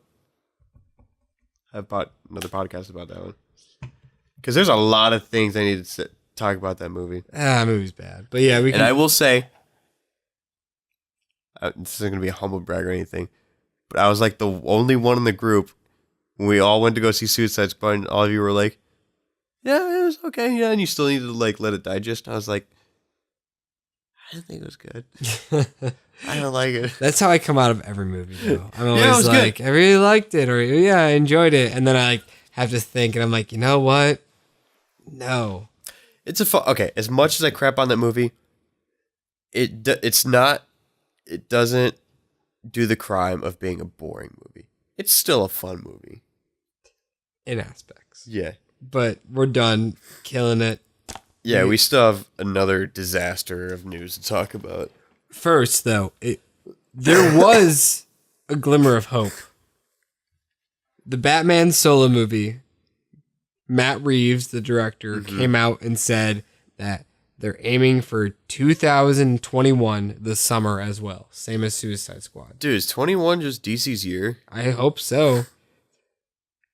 Have another podcast about that one. Because there's a lot of things I need to talk about that movie. That movie's bad. But yeah, we can. And I will say, this isn't going to be a humble brag or anything, but I was like the only one in the group when we all went to go see Suicide Squad, and all of you were like, yeah, it was okay. Yeah, and you still need to like let it digest. I was like, I didn't think it was good. I don't like it. That's how I come out of every movie, though. I'm Yeah, it always was like, good. I really liked it, or yeah, I enjoyed it. And then I like have to think, and I'm like, you know what? No. It's okay. As much as I crap on that movie, it's not. It doesn't do the crime of being a boring movie. It's still a fun movie In aspects. Yeah. But we're done killing it. Yeah, we still have another disaster of news to talk about. First, though, there was a glimmer of hope. The Batman solo movie, Matt Reeves, the director, came out and said that they're aiming for 2021, the summer as well. Same as Suicide Squad. Dude, is 21 just DC's year? I hope so.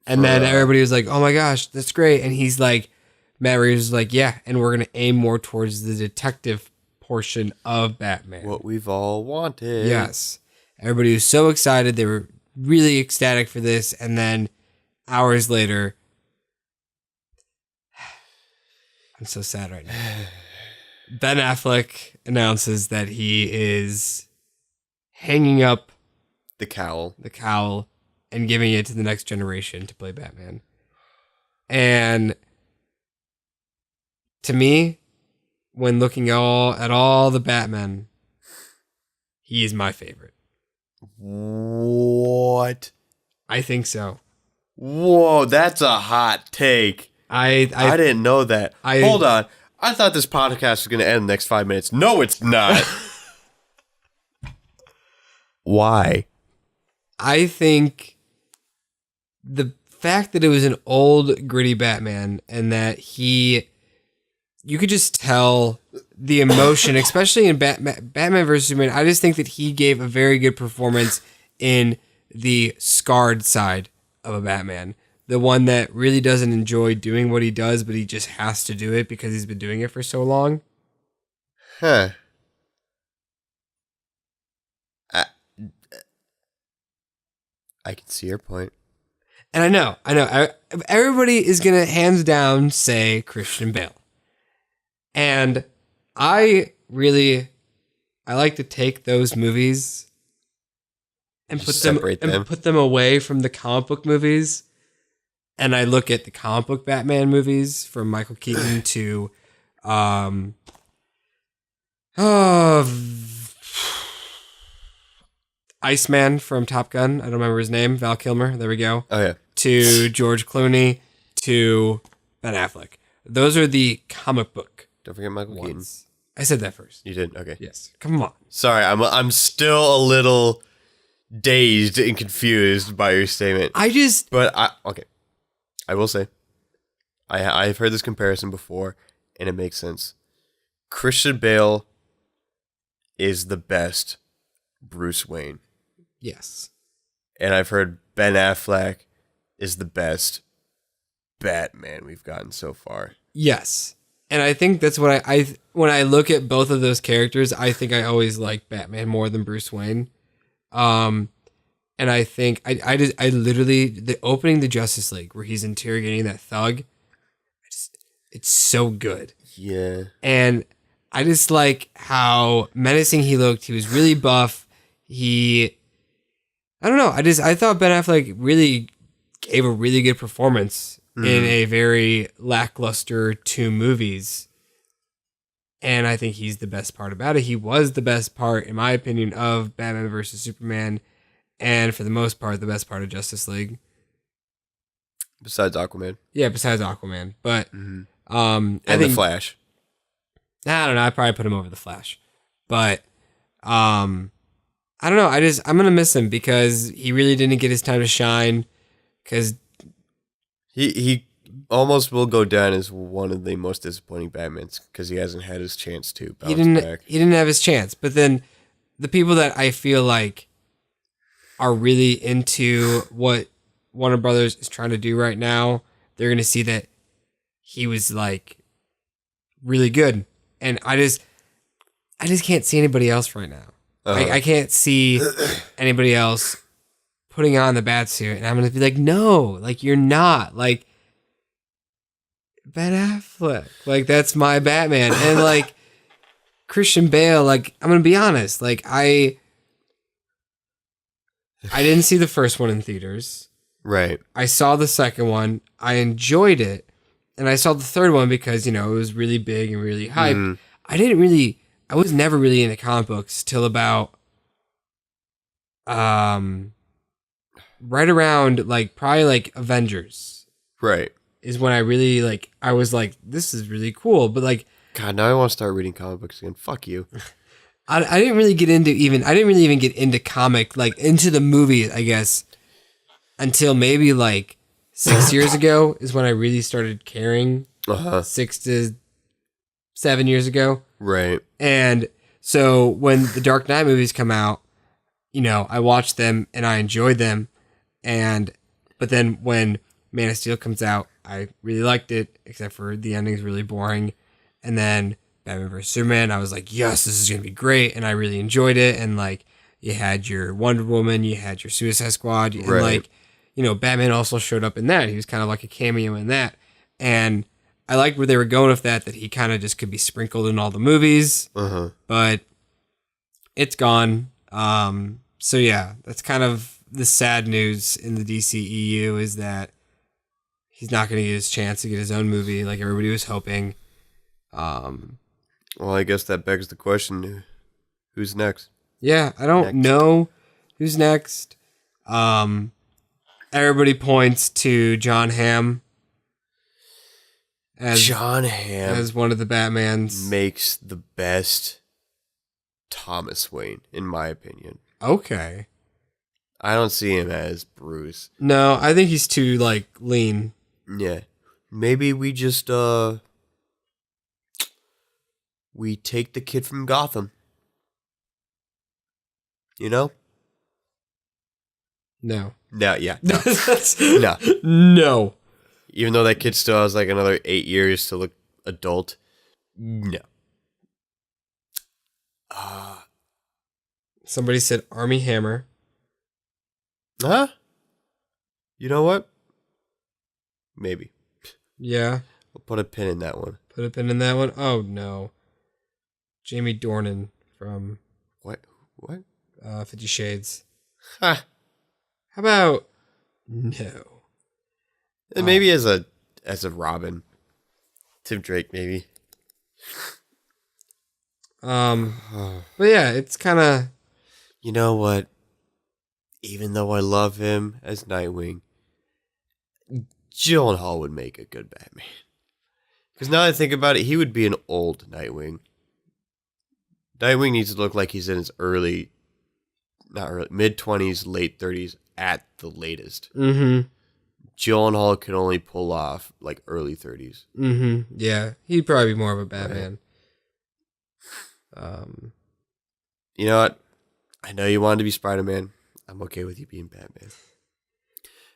And then everybody was like, oh my gosh, that's great. And he's like, Matt Reeves was like, yeah, and we're going to aim more towards the detective portion of Batman. What we've all wanted. Yes. Everybody was so excited. They were really ecstatic for this. And then hours later, I'm so sad right now. Ben Affleck announces that he is hanging up The cowl. and giving it to the next generation to play Batman. And to me, when looking at all the Batmen, he is my favorite. What? I think so. Whoa, that's a hot take. I didn't know that. Hold on. I thought this podcast was going to end in the next 5 minutes. No, it's not. Why? I think the fact that it was an old, gritty Batman and that you could just tell the emotion, especially in Batman vs. Superman. I just think that he gave a very good performance in the scarred side of a Batman. The one that really doesn't enjoy doing what he does, but he just has to do it because he's been doing it for so long. Huh. I can see your point. And I know. Everybody is going to hands down say Christian Bale. And I like to take those movies and put them away from the comic book movies. And I look at the comic book Batman movies from Michael Keaton to Iceman from Top Gun. I don't remember his name. Val Kilmer. There we go. Oh, yeah. To George Clooney to Ben Affleck. Those are the comic book Don't forget Michael Keaton. ones. I said that first. You did? Okay. Yes. Come on. Sorry, I'm still a little dazed and confused by your statement. Okay. I will say, I've heard this comparison before, and it makes sense. Christian Bale is the best Bruce Wayne. Yes. And I've heard Ben Affleck is the best Batman we've gotten so far. Yes. And I think that's what when I look at both of those characters, I think I always like Batman more than Bruce Wayne. And I think I literally, the opening to Justice League where he's interrogating that thug, It's so good. Yeah. And I just like how menacing he looked. He was really buff. I don't know. I thought Ben Affleck really gave a really good performance in a very lackluster 2 movies. And I think he's the best part about it. He was the best part, in my opinion, of Batman versus Superman. And for the most part, the best part of Justice League. Besides Aquaman. Yeah, besides Aquaman. But And I think The Flash. I don't know. I'd probably put him over the Flash. But I don't know. I'm gonna miss him because he really didn't get his time to shine. Because He almost will go down as one of the most disappointing Batmans because he hasn't had his chance to bounce back. He didn't have his chance. But then the people that I feel like are really into what Warner Brothers is trying to do right now, they're gonna see that he was like really good. And I just can't see anybody else right now. I can't see anybody else putting on the bat suit, and I'm gonna be like, no, like you're not, like Ben Affleck, like that's my Batman, and like Christian Bale, like I'm gonna be honest, like I didn't see the first one in theaters. Right. I saw the second one, I enjoyed it, and I saw the third one because it was really big and really hyped. I was never really into comic books till about right around like probably like Avengers. Right. Is when I really like I was like, this is really cool. But like God, now I want to start reading comic books again. Fuck you. I didn't really even get into comic, like into the movie, I guess, until maybe like 6 years ago is when I really started caring. 6 to 7 years ago. Right. And so when the Dark Knight movies come out, I watched them and I enjoyed them. But then when Man of Steel comes out, I really liked it, except for the ending's really boring. And then Batman vs. Superman, I was like, yes, this is going to be great. And I really enjoyed it. And like, you had your Wonder Woman, you had your Suicide Squad. And like, Batman also showed up in that. He was kind of like a cameo in that. And I liked where they were going with that he kind of just could be sprinkled in all the movies. But it's gone. So yeah, that's kind of the sad news in the DCEU is that he's not going to get his chance to get his own movie like everybody was hoping. Well, I guess that begs the question, who's next? Yeah, I don't know who's next. Everybody points to John Hamm. John Hamm as one of the Batmans. Makes the best Thomas Wayne, in my opinion. Okay. I don't see him as Bruce. No, I think he's too, like, lean. Yeah. Maybe we just, we take the kid from Gotham. No. No, yeah. No. No. No. Even though that kid still has like another 8 years to look adult. No. Somebody said Army Hammer. Huh? You know what? Maybe. Yeah. We'll put a pin in that one. Put a pin in that one? Oh, no. Jamie Dornan from... What? 50 Shades. Ha! How about... No. And maybe as a Robin. Tim Drake, maybe. But yeah, it's kind of... You know what? Even though I love him as Nightwing, Gyllenhaal would make a good Batman. Because now that I think about it, he would be an old Nightwing. Nightwing needs to look like he's in his mid-20s, late 30s at the latest. Mm-hmm. Gyllenhaal can only pull off like early 30s. Mm-hmm. Yeah, he'd probably be more of a Batman. Right. You know what? I know you wanted to be Spider-Man. I'm okay with you being Batman.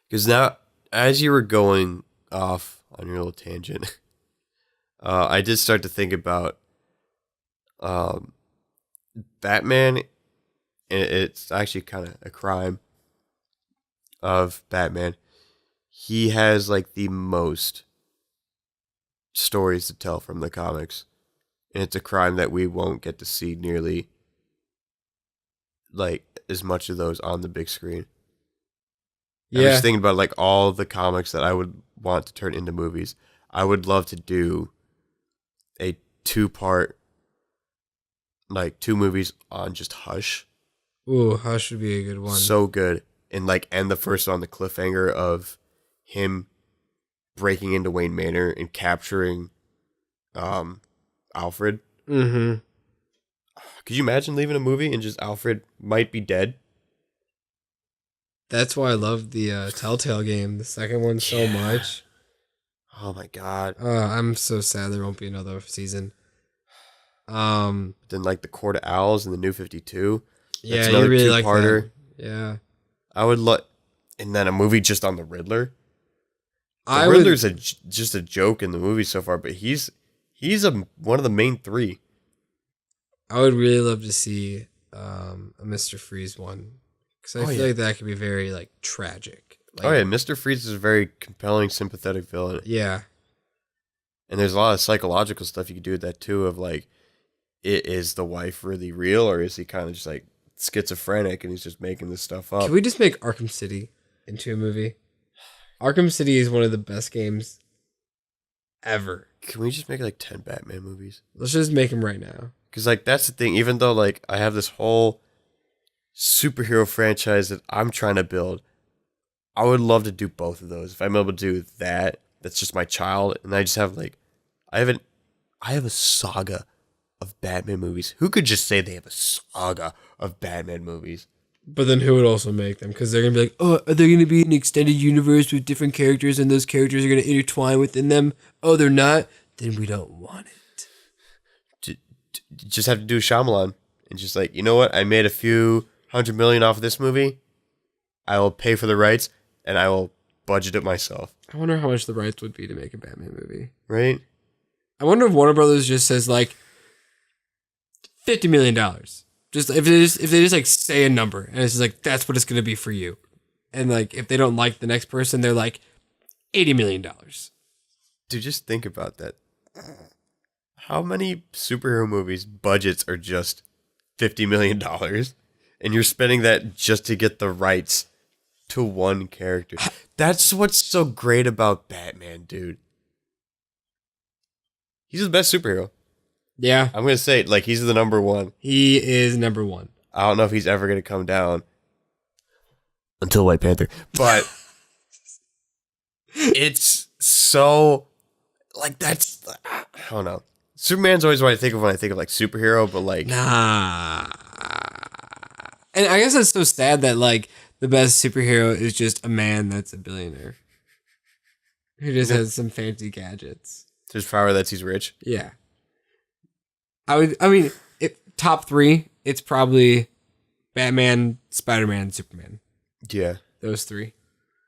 Because now, as you were going off on your little tangent, I did start to think about Batman, and it's actually kind of a crime of Batman. He has like the most stories to tell from the comics. And it's a crime that we won't get to see nearly like as much of those on the big screen. Yeah. I'm just thinking about like all the comics that I would want to turn into movies. I would love to do a 2-part, like 2 movies on just Hush. Ooh, Hush would be a good one. So good. And like end the first on the cliffhanger of him breaking into Wayne Manor and capturing Alfred. Mm-hmm. Could you imagine leaving a movie and just Alfred might be dead? That's why I love the Telltale game, the second one, so much. Oh my god. I'm so sad there won't be another season. Then like the Court of Owls and the New 52. That's another you really 2-parter. Like that. Yeah. I would and then a movie just on the Riddler. The Riddler's just a joke in the movie so far, but he's one of the main 3. I would really love to see a Mr. Freeze one, because I feel like that could be very like tragic. Like, Mr. Freeze is a very compelling, sympathetic villain. Yeah, and there's a lot of psychological stuff you could do with that too. Of like, is the wife really real, or is he kind of just like schizophrenic and he's just making this stuff up? Can we just make Arkham City into a movie? Arkham City is one of the best games ever. Can we just make like 10 Batman movies? Let's just make them right now. Because like that's the thing. Even though like I have this whole superhero franchise that I'm trying to build, I would love to do both of those. If I'm able to do that, that's just my child, and I just have like, I have a saga of Batman movies. Who could just say they have a saga of Batman movies? But then who would also make them? Because they're going to be like, oh, are there going to be an extended universe with different characters and those characters are going to intertwine within them? Oh, they're not? Then we don't want it. Just have to do Shyamalan and just like, you know what? I made a few $100 million off of this movie. I will pay for the rights and I will budget it myself. I wonder how much the rights would be to make a Batman movie. Right? I wonder if Warner Brothers just says like $50 million. Just if they just like say a number and it's just like that's what it's gonna be for you, and like if they don't like the next person, they're like $80 million. Dude, just think about that. How many superhero movies budgets are just $50 million, and you're spending that just to get the rights to one character? That's what's so great about Batman, dude. He's the best superhero. Yeah. I'm going to say, like, he's the number one. He is number one. I don't know if he's ever going to come down until White Panther. But it's so, like, that's, I don't know. Superman's always what I think of when I think of, like, superhero, but, like. Nah. And I guess it's so sad that, like, the best superhero is just a man that's a billionaire. Who just has some fancy gadgets. His power that he's rich? Yeah. Top 3, it's probably Batman, Spider-Man, Superman. Yeah. Those 3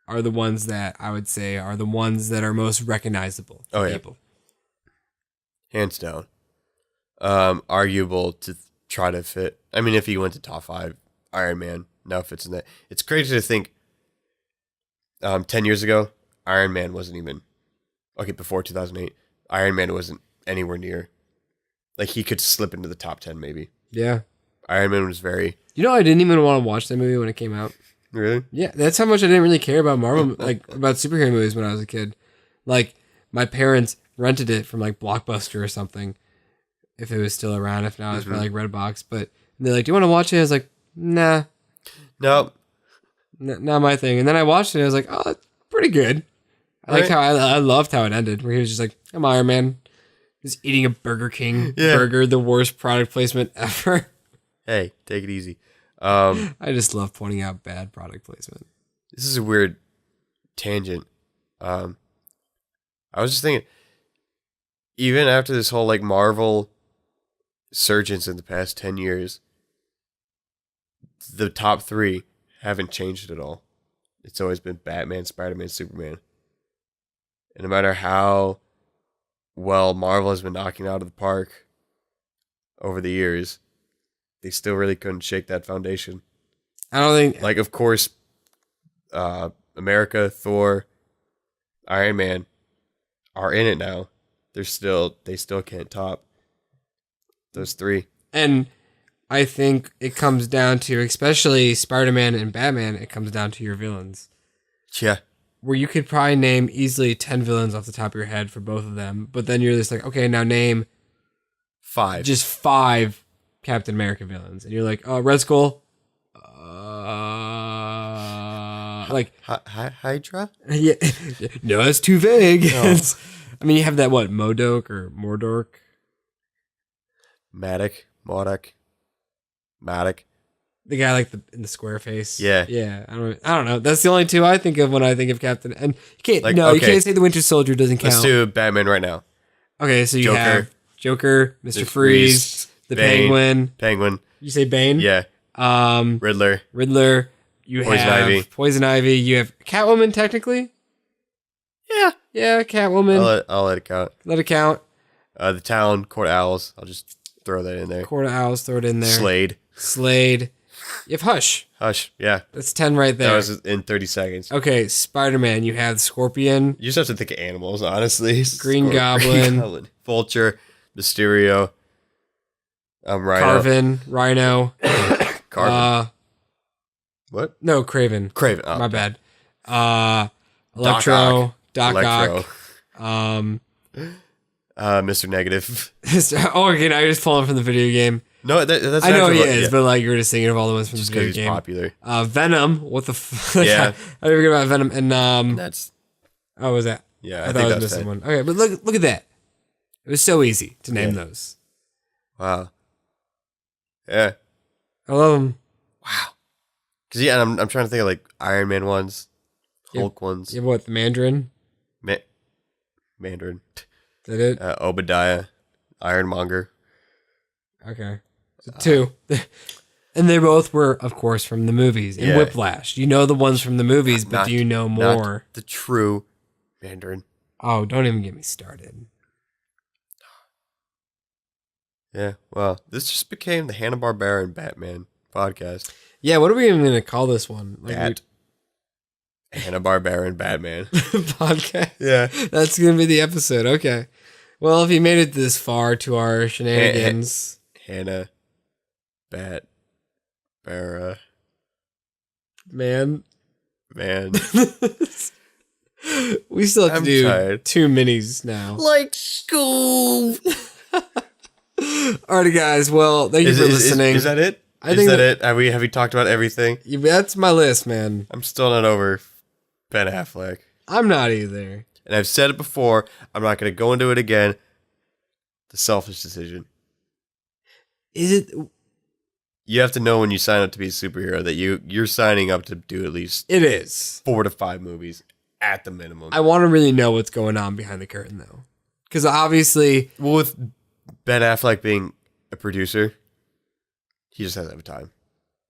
are the ones that I would say are the ones that are most recognizable to people. Hands down. Arguable to try to fit. I mean, if he went to top 5, Iron Man now fits in that. It's crazy to think 10 years ago, Iron Man wasn't even, before 2008, Iron Man wasn't anywhere near. Like, he could slip into the top 10, maybe. Yeah. Iron Man was very... You know, I didn't even want to watch that movie when it came out. Really? Yeah, that's how much I didn't really care about Marvel, like, about superhero movies when I was a kid. Like, my parents rented it from, like, Blockbuster or something, if it was still around. If not, it was probably, like, Redbox. But they're like, do you want to watch it? I was like, nah. Nope. Not my thing. And then I watched it, and I was like, oh, that's pretty good. I loved how it ended, where he was just like, I'm Iron Man. He's eating a Burger King burger, the worst product placement ever. Hey, take it easy. I just love pointing out bad product placement. This is a weird tangent. I was just thinking, even after this whole like Marvel surgence in the past 10 years, the top 3 haven't changed at all. It's always been Batman, Spider-Man, Superman. And no matter how well Marvel has been knocking out of the park over the years, they still really couldn't shake that foundation. I don't think... Like, of course, America, Thor, Iron Man are in it now. they still can't top those three. And I think it comes down to, especially Spider-Man and Batman, it comes down to your villains. Yeah. Where you could probably name easily 10 villains off the top of your head for both of them, but then you're just like, okay, now name 5. Just 5 Captain America villains. And you're like, oh, Red Skull. Like Hydra? Yeah. No, that's too vague. No. I mean, you have that, what, Modok or Mordork? Madoc. The guy like in the square face. Yeah. Yeah. I don't know. That's the only 2 I think of when I think of Captain. And you can't you okay. can't say the Winter Soldier doesn't count. Let's do Batman right now. Okay, so you have Joker, Mr. The Freeze, the Bane, Penguin. You say Bane? Yeah. Riddler. You Poison have Ivy. Poison Ivy. You have Catwoman, technically. Yeah, Catwoman. I'll let it count. Let it count. The Town, Court of Owls. I'll just throw that in there. Court of Owls, throw it in there. Slade. You have Hush. Yeah. That's 10 right there. That was in 30 seconds. Okay, Spider-Man. You have Scorpion. You just have to think of animals, honestly. Green Goblin. Vulture. Mysterio. Rhino. Carvin. Rhino. Carvin. What? No, Craven. Oh, my bad. Electro. Doc Ock. Mr. Negative. Okay, now you're just pulling from the video game. No, that's I know he is, but like you're just thinking of all the ones from just the video because he's game. popular. Venom. What the fuck? Yeah. I didn't forget about Venom. And that's. Oh, was that? Yeah, I thought I was missing one. Okay, but look at that. It was so easy to name those. Wow. Yeah. I love them. Wow. Because I'm trying to think of like Iron Man ones, Hulk ones. You have what? The Mandarin. Mandarin. Is that it? Obadiah, Ironmonger. Okay. So 2. And they both were, of course, from the movies. And Whiplash. You know the ones from the movies, but do you know more? Not the true Mandarin. Oh, don't even get me started. Yeah, well, this just became the Hanna-Barbera and Batman podcast. Yeah, what are we even going to call this one? Hanna-Barbera and Batman. Podcast? Yeah. That's going to be the episode. Okay. Well, if you made it this far to our shenanigans. Hanna, Barbera. Man. We still have to do tired. 2 minis now. Like school. Alrighty, guys. Well, thank you for listening. Is that it? Is that it? Have we talked about everything? That's my list, man. I'm still not over Ben Affleck. I'm not either. And I've said it before. I'm not going to go into it again. The selfish decision. Is it? You have to know when you sign up to be a superhero that you're signing up to do at least It is 4 to 5 movies at the minimum. I want to really know what's going on behind the curtain, though, because obviously, well, with Ben Affleck being a producer, he just doesn't have time.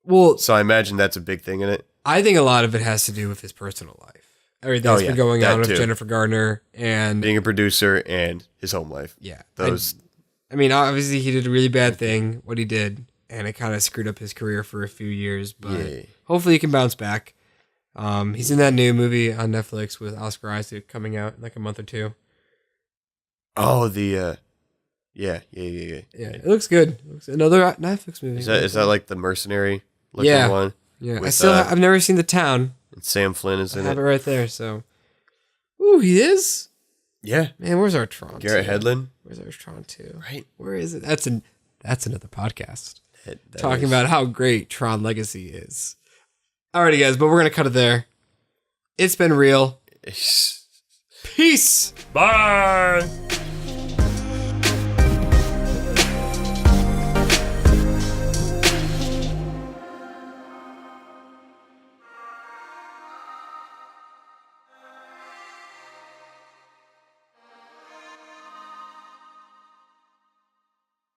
Well, so I imagine that's a big thing in it. I think a lot of it has to do with his personal life. Everything that's been going on with Jennifer Garner and being a producer and his home life. Yeah, I mean, obviously, he did a really bad thing. What he did. And it kind of screwed up his career for a few years, but hopefully he can bounce back. He's in that new movie on Netflix with Oscar Isaac coming out in like a month or 2. Oh, yeah. It looks good. Another Netflix movie. Is that like the mercenary looking one? Yeah. I've never seen The Town. And Sam Flynn is in it. I have it right there. So, ooh, he is. Yeah. Man, where's our Tron? Garrett Hedlund. Where's our Tron 2? Right. Where is it? That's another podcast. Talking about how great Tron Legacy is. Alrighty, guys, but we're going to cut it there. It's been real. Peace. Bye.